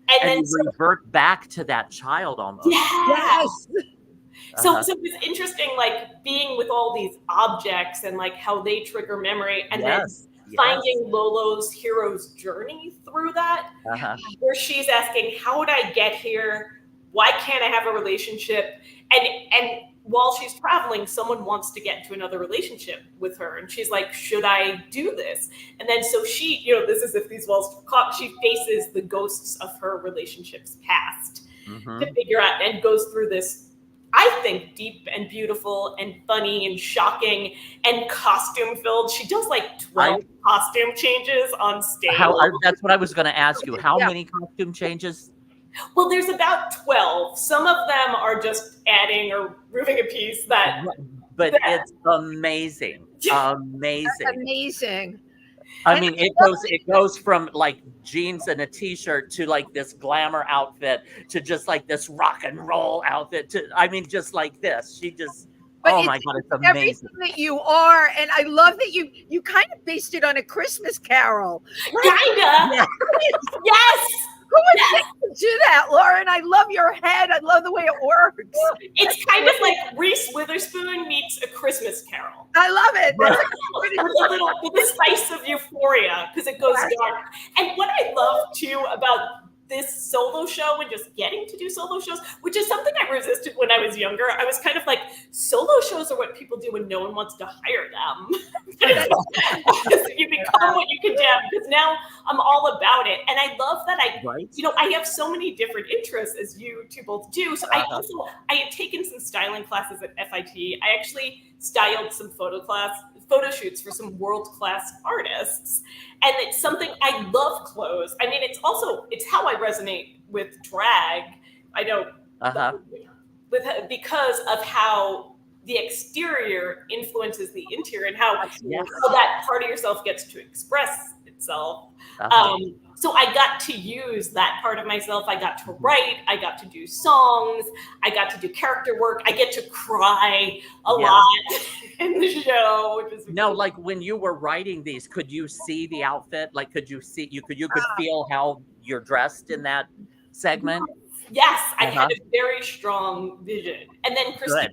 And then you revert back to that child almost. Yes. So it was interesting, like being with all these objects and like how they trigger memory, and then finding Lolo's hero's journey through that, where she's asking, how would I get here? Why can't I have a relationship? And while she's traveling, someone wants to get into another relationship with her. And she's like, should I do this? And then so she, this is if these walls caught, she faces the ghosts of her relationships past to figure out, and goes through this, I think, deep and beautiful and funny and shocking and costume filled. She does like 12 costume changes on stage. That's what I was going to ask you. How many costume changes? Well, there's about 12. Some of them are just adding or moving a piece but it's amazing. Amazing. That's amazing. I mean, it goes from like jeans and a t-shirt to like this glamour outfit to just like this rock and roll outfit to, I mean, just like this. She just, my God, it's amazing. Everything that you are. And I love that you kind of based it on A Christmas Carol. Kinda. Yes. Who would think to do that, Lauren? I love your head. I love the way it works. It's kind of like Reese Witherspoon meets A Christmas Carol. I love it. With a spice of euphoria, because it goes dark. And what I love too about this solo show and just getting to do solo shows, which is something I resisted when I was younger. I was kind of like, solo shows are what people do when no one wants to hire them. You become what you condemn, because now I'm all about it. And I love that I have so many different interests, as you two both do. So I had taken some styling classes at FIT. I actually styled some photo shoots for some world-class artists. And it's something, I love clothes. I mean, it's how I resonate with drag. I know because of how the exterior influences the interior and how that part of yourself gets to express itself. So I got to use that part of myself. I got to write. I got to do songs. I got to do character work. I get to cry a lot in the show. Which is like when you were writing these, could you see the outfit? Like, could you see, you could feel how you're dressed in that segment? Yes, I had a very strong vision. And then Christine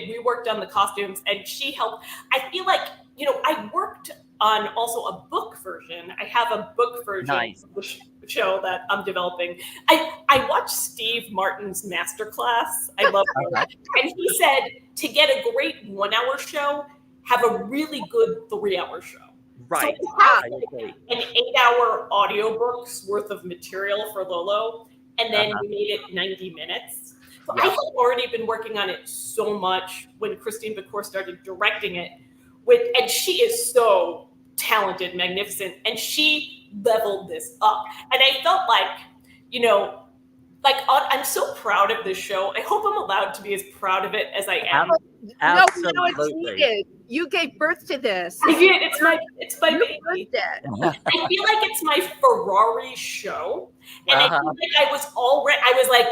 we worked on the costumes, and she helped. I feel like, I worked on also a book version. I have a book version of the show that I'm developing. I watched Steve Martin's masterclass. I love it. And he said, to get a great 1 hour show, have a really good 3 hour show. Right. So have an 8 hour audiobook's worth of material for Lolo, and then we made it 90 minutes. So I had already been working on it so much when Christine Becour started directing it. And she is so talented, magnificent, and she leveled this up. And I felt like, I'm so proud of this show. I hope I'm allowed to be as proud of it as I am. Absolutely. No, it's needed. You gave birth to this. I did. It's my baby. I feel like it's my Ferrari show. And I feel like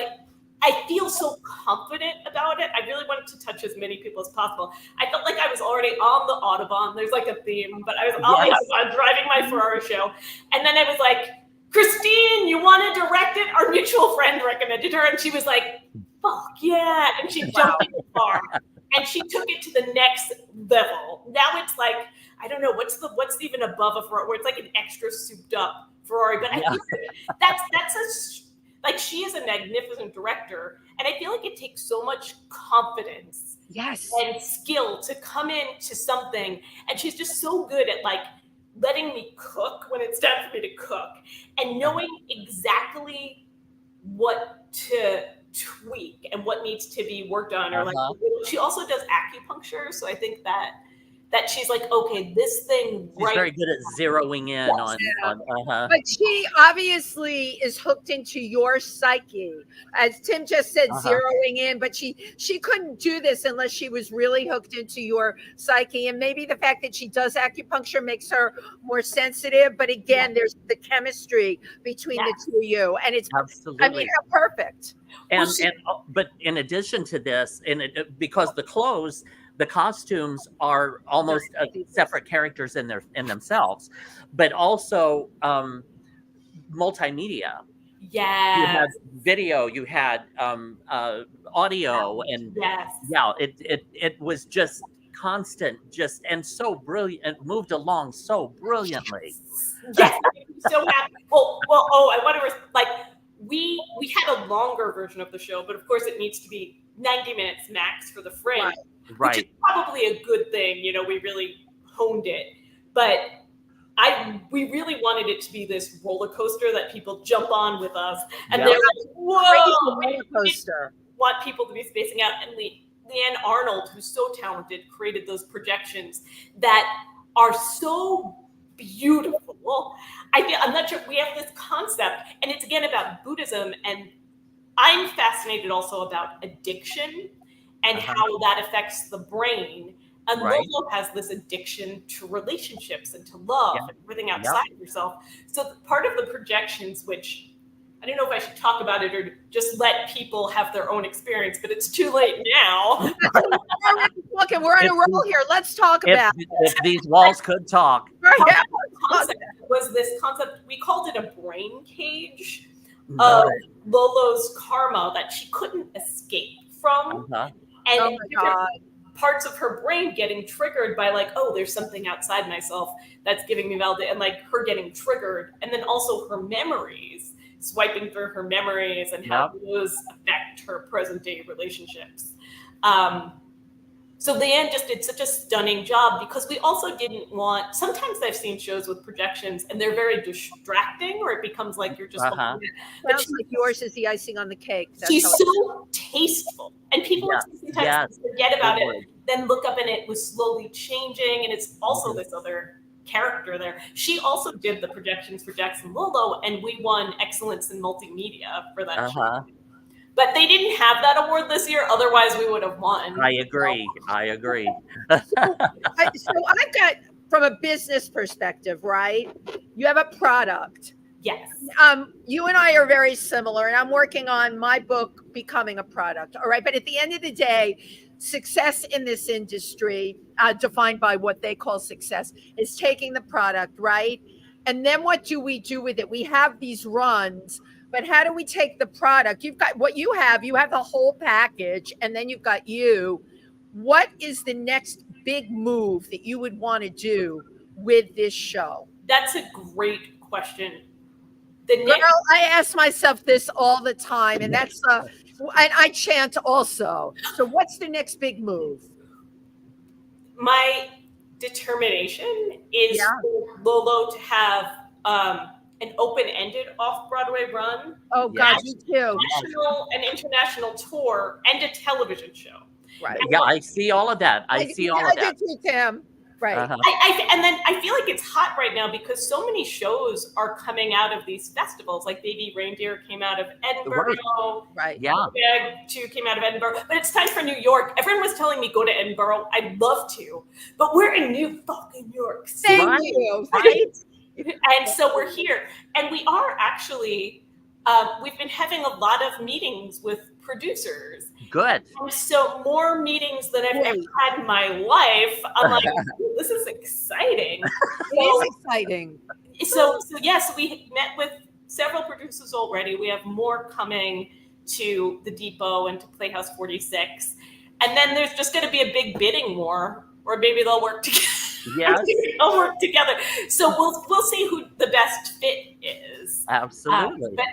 I feel so confident about it. I really wanted to touch as many people as possible. I felt like I was already on the Audubon. There's like a theme, but I was on driving my Ferrari show. And then I was like, Christine, you want to direct it? Our mutual friend recommended her. And she was like, fuck yeah. And she jumped in the car. And she took it to the next level. Now it's like, I don't know, what's even above a Ferrari, where it's like an extra souped up Ferrari. But I think like, she is a magnificent director, and I feel like it takes so much confidence and skill to come into something, and she's just so good at like letting me cook when it's time for me to cook, and knowing exactly what to tweak and what needs to be worked on. Or like, she also does acupuncture, so I think that that she's like, okay, this thing She's very good at zeroing in on But she obviously is hooked into your psyche. As Tim just said, zeroing in, but she couldn't do this unless she was really hooked into your psyche. And maybe the fact that she does acupuncture makes her more sensitive. But again, there's the chemistry between the two of you. And it's absolutely, I mean, how perfect. And but in addition to this, because the costumes are almost separate characters in themselves, but also multimedia. Yeah, you had video, you had audio, and it was just constant, and so brilliant. It moved along so brilliantly. Yes, so happy. Well. Oh, I want to we had a longer version of the show, but of course it needs to be 90 minutes max for the frame. Right. Which is probably a good thing. We really honed it. But we really wanted it to be this roller coaster that people jump on with us. And they're like, whoa! Roller coaster. Want people to be spacing out. And Leanne Arnold, who's so talented, created those projections that are so beautiful. I'm not sure, we have this concept, and it's again about Buddhism. And I'm fascinated also about addiction and how that affects the brain. And Lolo has this addiction to relationships and to love and everything outside of yourself. So part of the projections, which I don't know if I should talk about it or just let people have their own experience, but it's too late now. Look, we're on a roll here. Let's talk about it. If these walls could talk. Concept was this concept, we called it a brain cage of Lolo's karma that she couldn't escape from. And parts of her brain getting triggered by there's something outside myself that's giving me validation, and her getting triggered. And then also her memories, swiping through her memories and how those affect her present day relationships. So Leanne just did such a stunning job, because we also didn't want, sometimes I've seen shows with projections and they're very distracting, or it becomes like you're just looking at it. But yours is the icing on the cake. She's so tasteful, and people sometimes forget about it, then look up and it was slowly changing, and it's also this other character there. She also did the projections for Jackson Lolo, and we won Excellence in Multimedia for that show. But they didn't have that award this year. Otherwise, we would have won. I agree. So I've got, from a business perspective, right? You have a product. Yes. You and I are very similar, and I'm working on my book, Becoming a Product. All right. But at the end of the day, success in this industry, defined by what they call success, is taking the product, right? And then what do we do with it? We have these runs. But how do we take the product? You've got what you have the whole package, and then you've got you. What is the next big move that you would want to do with this show? That's a great question. I ask myself this all the time, and and I chant also. So what's the next big move? My determination is for Lolo to have an open-ended off-Broadway run. Oh, God, me too. National and international tour, and a television show. Right. Yeah, I see all of that. I see all of that. I did too, Tim. Right. And then I feel like it's hot right now because so many shows are coming out of these festivals. Like Baby Reindeer came out of Edinburgh. Right. Yeah. Bag 2 came out of Edinburgh. But it's time for New York. Everyone was telling me go to Edinburgh. I'd love to. But we're in New fucking York City. Thank you. Right? And so we're here. And we are actually, we've been having a lot of meetings with producers. Good. And so more meetings than I've ever had in my life. I'm like, this is exciting. It is exciting. So we met with several producers already. We have more coming to the Depot and to Playhouse 46. And then there's just going to be a big bidding war, or maybe they'll work together. Yes. They'll work together. So we'll see who the best fit is. Absolutely. But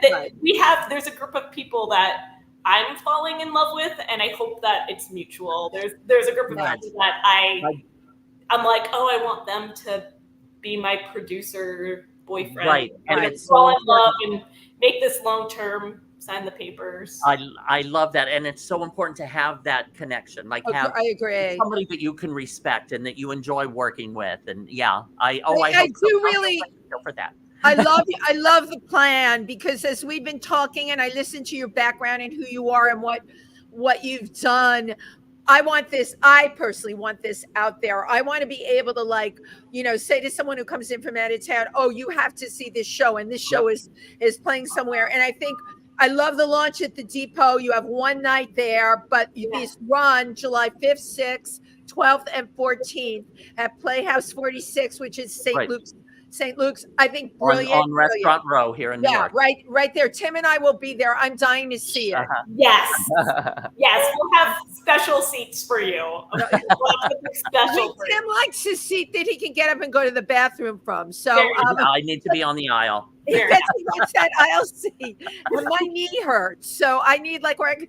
there's a group of people that I'm falling in love with, and I hope that it's mutual. There's a group of people that I'm like, oh, I want them to be my producer boyfriend. Right. And Right. it's fall so in love and make this long-term, sign the papers. I love that. And it's so important to have that connection, like have I agree. somebody that you can respect and that you enjoy working with. And yeah, I I hope do so. really For that. I love the plan, because as we've been talking and I listened to your background and who you are and what you've done, I personally want this out there. I want to be able to, like, say to someone who comes in from out of town, oh, you have to see this show, and this show is playing somewhere. And I think I love the launch at the Depot. You have one night there, but these run July 5th, 6th, 12th, and 14th at Playhouse 46, which is St. Luke's. I think brilliant. On Restaurant Row here in New York. Right there. Tim and I will be there. I'm dying to see it. Yes. Yes, we'll have special seats for you. Tim likes a seat that he can get up and go to the bathroom from. So I need to be on the aisle. He wants that aisle seat. And my knee hurts. So I need where I can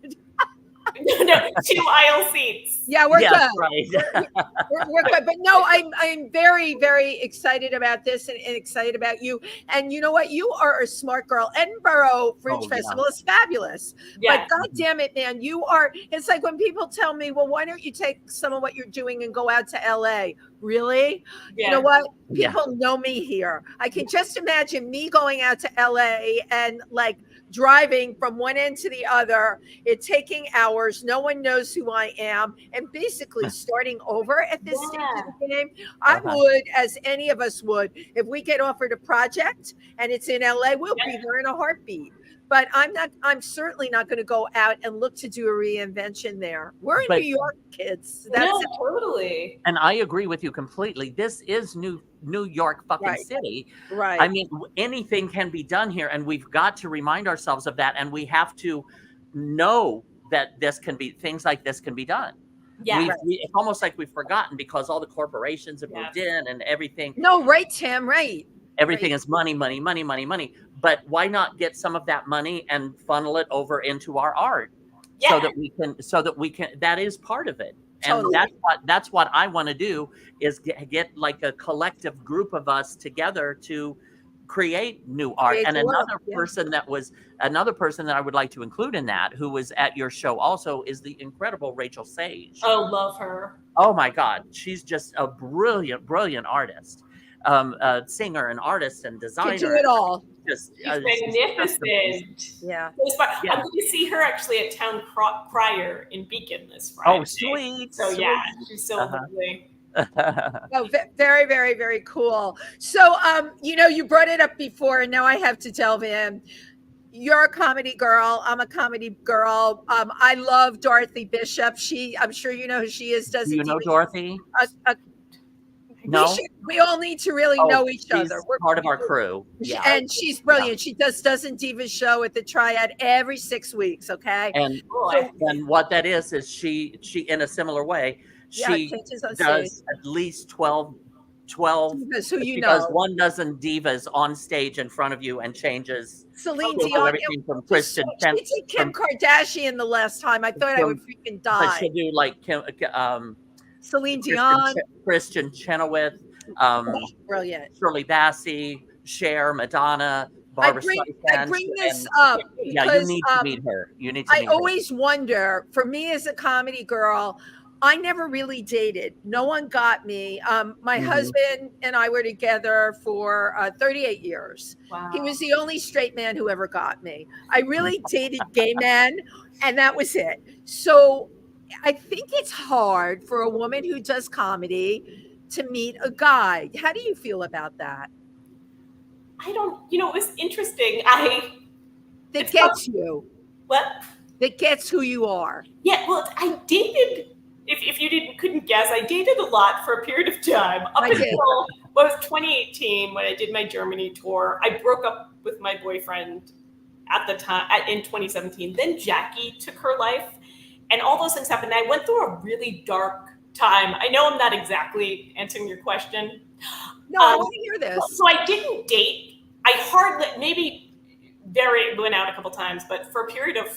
no, 2 aisle seats. Yeah, we're good. Right. We're good. But no, I'm very, very excited about this and excited about you. And you know what? You are a smart girl. Edinburgh Fringe Festival is fabulous. Yeah. But God damn it, man, it's like when people tell me, well, why don't you take some of what you're doing and go out to LA? Really? Yeah. You know what? People know me here. I can just imagine me going out to LA and driving from one end to the other, it taking hours. No one knows who I am, and basically starting over at this stage of the game. I would, as any of us would, if we get offered a project and it's in LA, we'll be there in a heartbeat. But I'm certainly not going to go out and look to do a reinvention there. We're in New York, kids. Totally. And I agree with you completely. This is New York fucking city. Right. I mean, anything can be done here, and we've got to remind ourselves of that, and we have to know that things like this can be done. Yeah. It's almost like we've forgotten because all the corporations have moved in and everything. No, right, Tim, right. Everything is money. But why not get some of that money and funnel it over into our art so that we can, that is part of it. And that's what I want to do is get like a collective group of us together to create new art. And another person that I would like to include in that, who was at your show also, is the incredible Rachel Sage. Oh, love her. Oh my God. She's just a brilliant artist. A singer and artist and designer. Can do it all. She's magnificent. Yeah. I'm going to see her actually at Town Crier in Beacon this Friday. Oh, sweet. So she's so lovely. Oh, very, very, very cool. So, you brought it up before, and now I have to delve in. You're a comedy girl. I'm a comedy girl. I love Dorothy Bishop. I'm sure you know who she is. Do you know Dorothy? No, we all need to really know each other. We're part of our crew. Yeah. And she's brilliant. She doesn't Diva show at the Triad every 6 weeks. Okay. And what that is she in a similar way, she does at least 12 divas who you know. Does 1 dozen divas on stage in front of you and changes Celine Dion, everything from Kristen. She did Kim Kardashian the last time. I thought I would freaking die. But she'll do like Celine Dion, Kristen Chenoweth, brilliant, Shirley Bassey, Cher, Madonna, Barbara Streisand. I bring this up because you need to meet her. I always wonder, for me as a comedy girl, I never really dated. No one got me. My husband and I were together for 38 years. Wow. He was the only straight man who ever got me. I really dated gay men, and that was it. So I think it's hard for a woman who does comedy to meet a guy. How do you feel about that? It was interesting. That gets you. What? That gets who you are. Yeah, well, I dated, if you couldn't guess, I dated a lot for a period of time. Up until 2018, when I did my Germany tour. I broke up with my boyfriend at the time, in 2017. Then Jackie took her life. And all those things happened. I went through a really dark time. I know I'm not exactly answering your question. No, I want to hear this. So I didn't date. maybe went out a couple times, but for a period of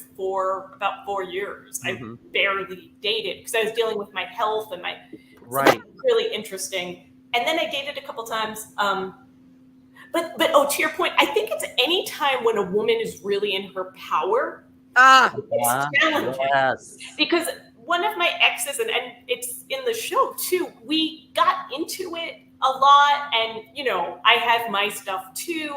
about 4 years, I barely dated because I was dealing with my health and so that was really interesting. And then I dated a couple times. But to your point, I think it's any time when a woman is really in her power. It's challenging. Yes. Because one of my exes, and it's in the show too, we got into it a lot, and I have my stuff too.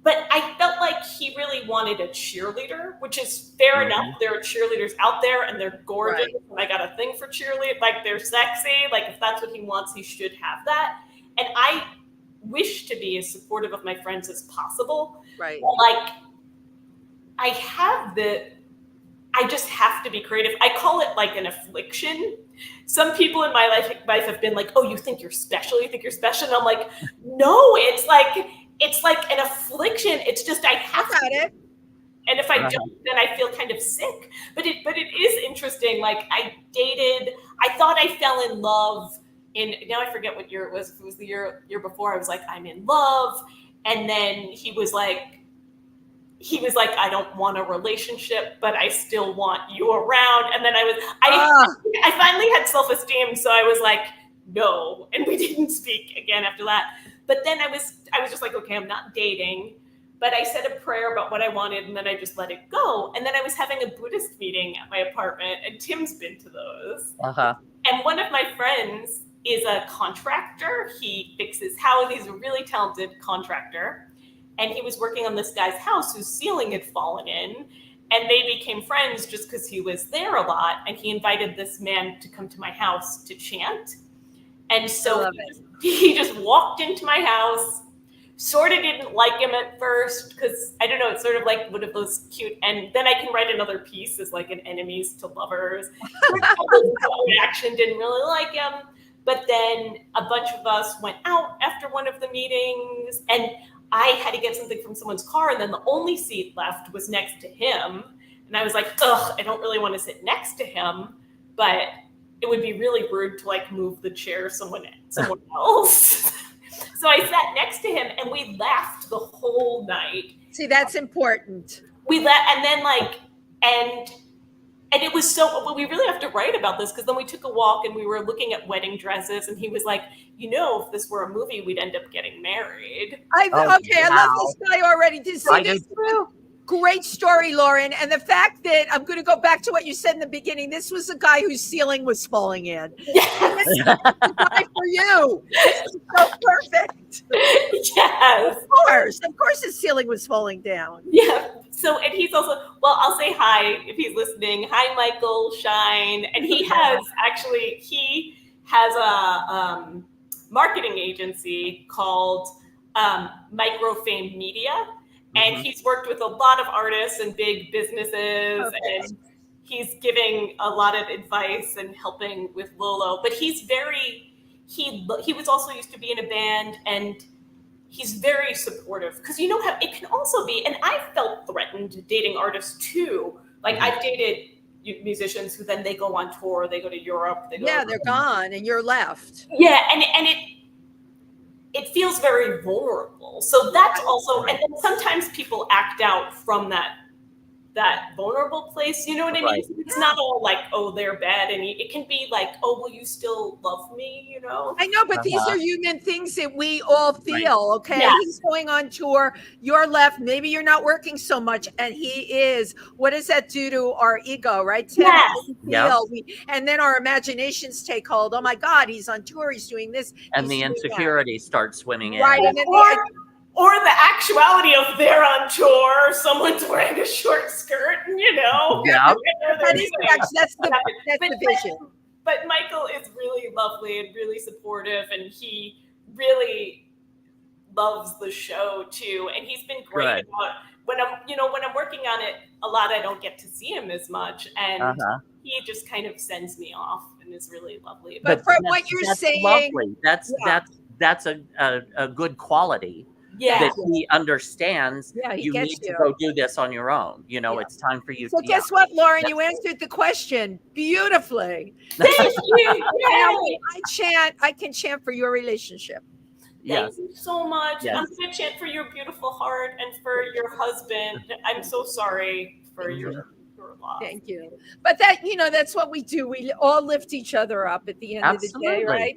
But I felt like he really wanted a cheerleader, which is fair enough. There are cheerleaders out there, and they're gorgeous. Right. And I got a thing for cheerleaders. Like, they're sexy. Like, if that's what he wants, he should have that. And I wish to be as supportive of my friends as possible. Right. Like, I just have to be creative. I call it like an affliction. Some people in my life have been like, oh, you think you're special? You think you're special? And I'm like, no, it's like an affliction. It's just, I have to. And if I don't, then I feel kind of sick. But it is interesting. Like, I thought I fell in love now I forget what year it was. If it was the year before, I was like, I'm in love. And then he was like, I don't want a relationship, but I still want you around. And then I finally had self-esteem. So I was like, no. And we didn't speak again after that. But then I was just like, okay, I'm not dating. But I said a prayer about what I wanted, and then I just let it go. And then I was having a Buddhist meeting at my apartment, and Tim's been to those. And one of my friends is a contractor. He fixes houses. He's a really talented contractor. And he was working on this guy's house whose ceiling had fallen in. And they became friends just because he was there a lot. And he invited this man to come to my house to chant. And so he just walked into my house, sort of didn't like him at first because, I don't know, it's sort of like one of those cute, and then I can write another piece as like an enemies to lovers. Reaction, didn't really like him. But then a bunch of us went out after one of the meetings, and I had to get something from someone's car, and then the only seat left was next to him. And I was like, ugh, I don't really want to sit next to him, but it would be really rude to like move the chair someone else. So I sat next to him, and we laughed the whole night. See, that's important. We laughed, and then and it was so, we really have to write about this, because then we took a walk and we were looking at wedding dresses, and he was like, if this were a movie, we'd end up getting married. I love this guy already. Did you see this through? Great story, Lauren. And the fact that, I'm going to go back to what you said in the beginning, this was a guy whose ceiling was falling in. Yes. This is the guy for you. This is so perfect. Yes. Of course his ceiling was falling down. Yeah. So, and he's also, well, I'll say hi if he's listening. Hi, Michael Shine. And he has a marketing agency called Microfame Media. And he's worked with a lot of artists and big businesses, and he's giving a lot of advice and helping with Lolo. But he was also used to be in a band, and he's very supportive. Because you know how it can also be, and I felt threatened dating artists too. Like, I've dated musicians who then they go on tour, they go to Europe. They're gone, and you're left. Yeah, and it feels very vulnerable. So that's also, and then sometimes people act out from that vulnerable place. You know what I mean? It's not all like, oh, they're bad. And it can be like, oh, will you still love me? I know, but these are human things that we all feel. Okay. Yeah. He's going on tour. You're left. Maybe you're not working so much. And he is. What does that do to our ego, right, Tim? Yes. And then our imaginations take hold. Oh my God, he's on tour. He's doing this. And the insecurity starts swimming in. Right. And then or the actuality of they're on tour, someone's wearing a short skirt, Yeah. That's the vision. But Michael is really lovely and really supportive, and he really loves the show too. And he's been great about when I'm working on it a lot, I don't get to see him as much. And he just kind of sends me off and is really lovely. But from what you're saying, lovely. That's a good quality. Yeah. That he understands you need to go do this on your own. It's time for you to. So guess what, Lauren? You answered the question beautifully. Thank you. I can chant for your relationship. Thank you so much. Yes. I'm going to chant for your beautiful heart and for your husband. I'm so sorry for your ever lost. Thank you. But that's what we do. We all lift each other up at the end of the day, right?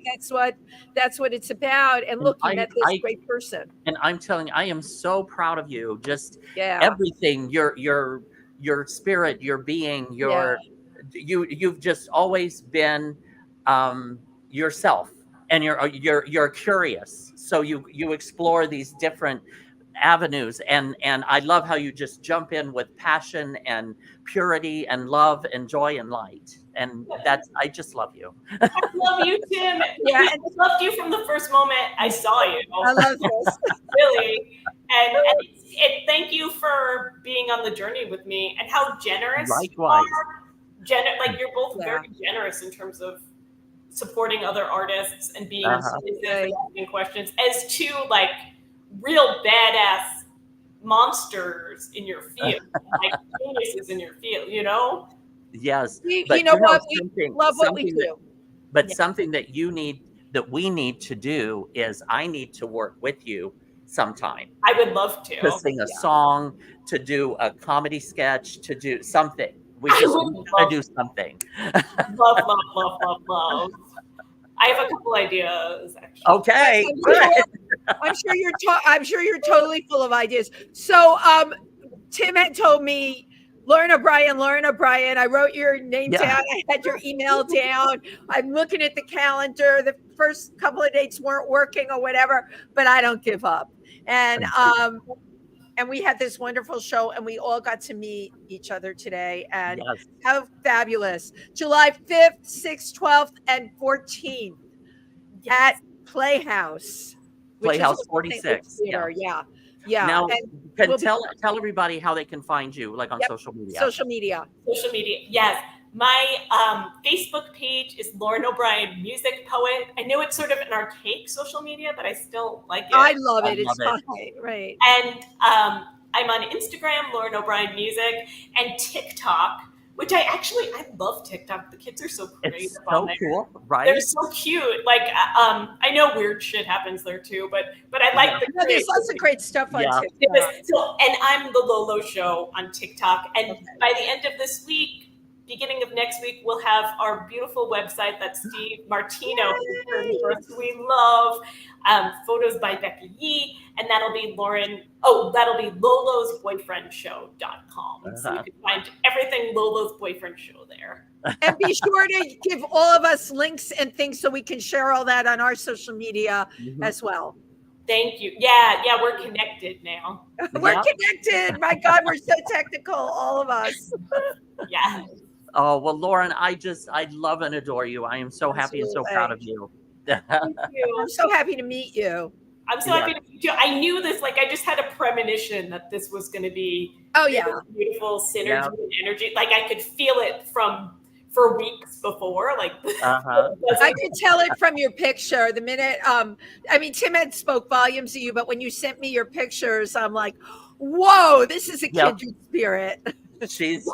That's what it's about. And look, you met this great person. And I'm telling you, I am so proud of you. Just everything, your spirit, your being, you've just always been yourself, and you're curious. So you explore these different avenues, and I love how you just jump in with passion and purity and love and joy and light, and I just love you. I love you, Tim. Yeah, I loved you from the first moment I saw you. I love this. Really, and thank you for being on the journey with me, and how generous you are. Like, you're both very generous in terms of supporting other artists and being asking questions, as two like real badass monsters in your field, like geniuses in your field, you know? Yes. But you know what? We love what we do. But something that we need to do is I need to work with you sometime. I would love to. To sing a song, to do a comedy sketch, to do something. We just want to do something. Love. I have a couple ideas, actually. Okay. I'm sure you're totally full of ideas. So Tim had told me, Lauren O'Brien. I wrote your name down. I had your email down. I'm looking at the calendar. The first couple of dates weren't working or whatever, but I don't give up. And we had this wonderful show, and we all got to meet each other today. And how fabulous. July 5th, 6th, 12th, and 14th at Playhouse. Playhouse 46. Yeah. Now, tell everybody how they can find you, like on social media. Social media. Yes. My Facebook page is Lauren O'Brien Music Poet. I know it's sort of an archaic social media, but I still like it. I love it. It's fun. Right. And I'm on Instagram, Lauren O'Brien Music, and TikTok, which I love TikTok. The kids are so creative. It's so cool, right? They're so cute. Like, I know weird shit happens there too, but I like there's lots of great stuff on TikTok. And I'm the Lolo Show on TikTok. And by the end of this week, beginning of next week, we'll have our beautiful website that Steve Martino, who we love, photos by Becky Yee, and that'll be lolosboyfriendshow.com. So you can find everything Lolo's Boyfriend Show there. And be sure to give all of us links and things so we can share all that on our social media as well. Thank you. Yeah, we're connected now. We're connected. My God, we're so technical, all of us. Yeah. Oh, well, Lauren, I love and adore you. I am so happy and so proud of you. Thank you. I'm so happy to meet you. I'm so happy to meet you. I knew this, like, I just had a premonition that this was going to be beautiful synergy and energy. Like, I could feel it for weeks before. Like, I could tell it from your picture. The minute, Tim had spoke volumes to you, but when you sent me your pictures, I'm like, whoa, this is a kindred spirit. She's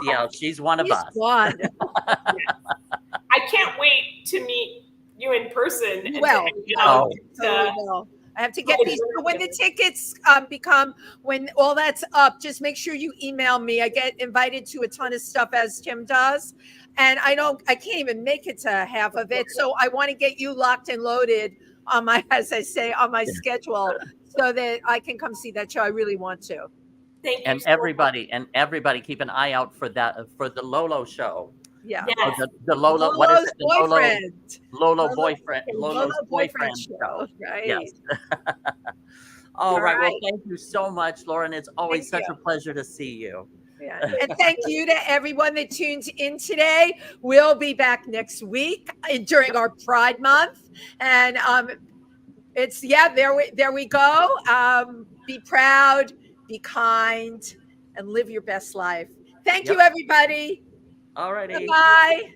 one of us. One. I can't wait to meet you in person. I have to get these. When the tickets when all that's up, just make sure you email me. I get invited to a ton of stuff as Tim does, and I can't even make it to half of it. So I want to get you locked and loaded on my schedule so that I can come see that show. I really want to. Thank you. And everybody keep an eye out for the Lolo show. Yeah. Yes. The Lolo, what is it? Lolo's boyfriend show. Right. Yes. All right. Well, thank you so much, Lauren. It's always such a pleasure to see you. Yeah. And thank you to everyone that tuned in today. We'll be back next week during our Pride Month. And there we go. Be proud, be kind, and live your best life. Thank you, everybody. All righty. Bye.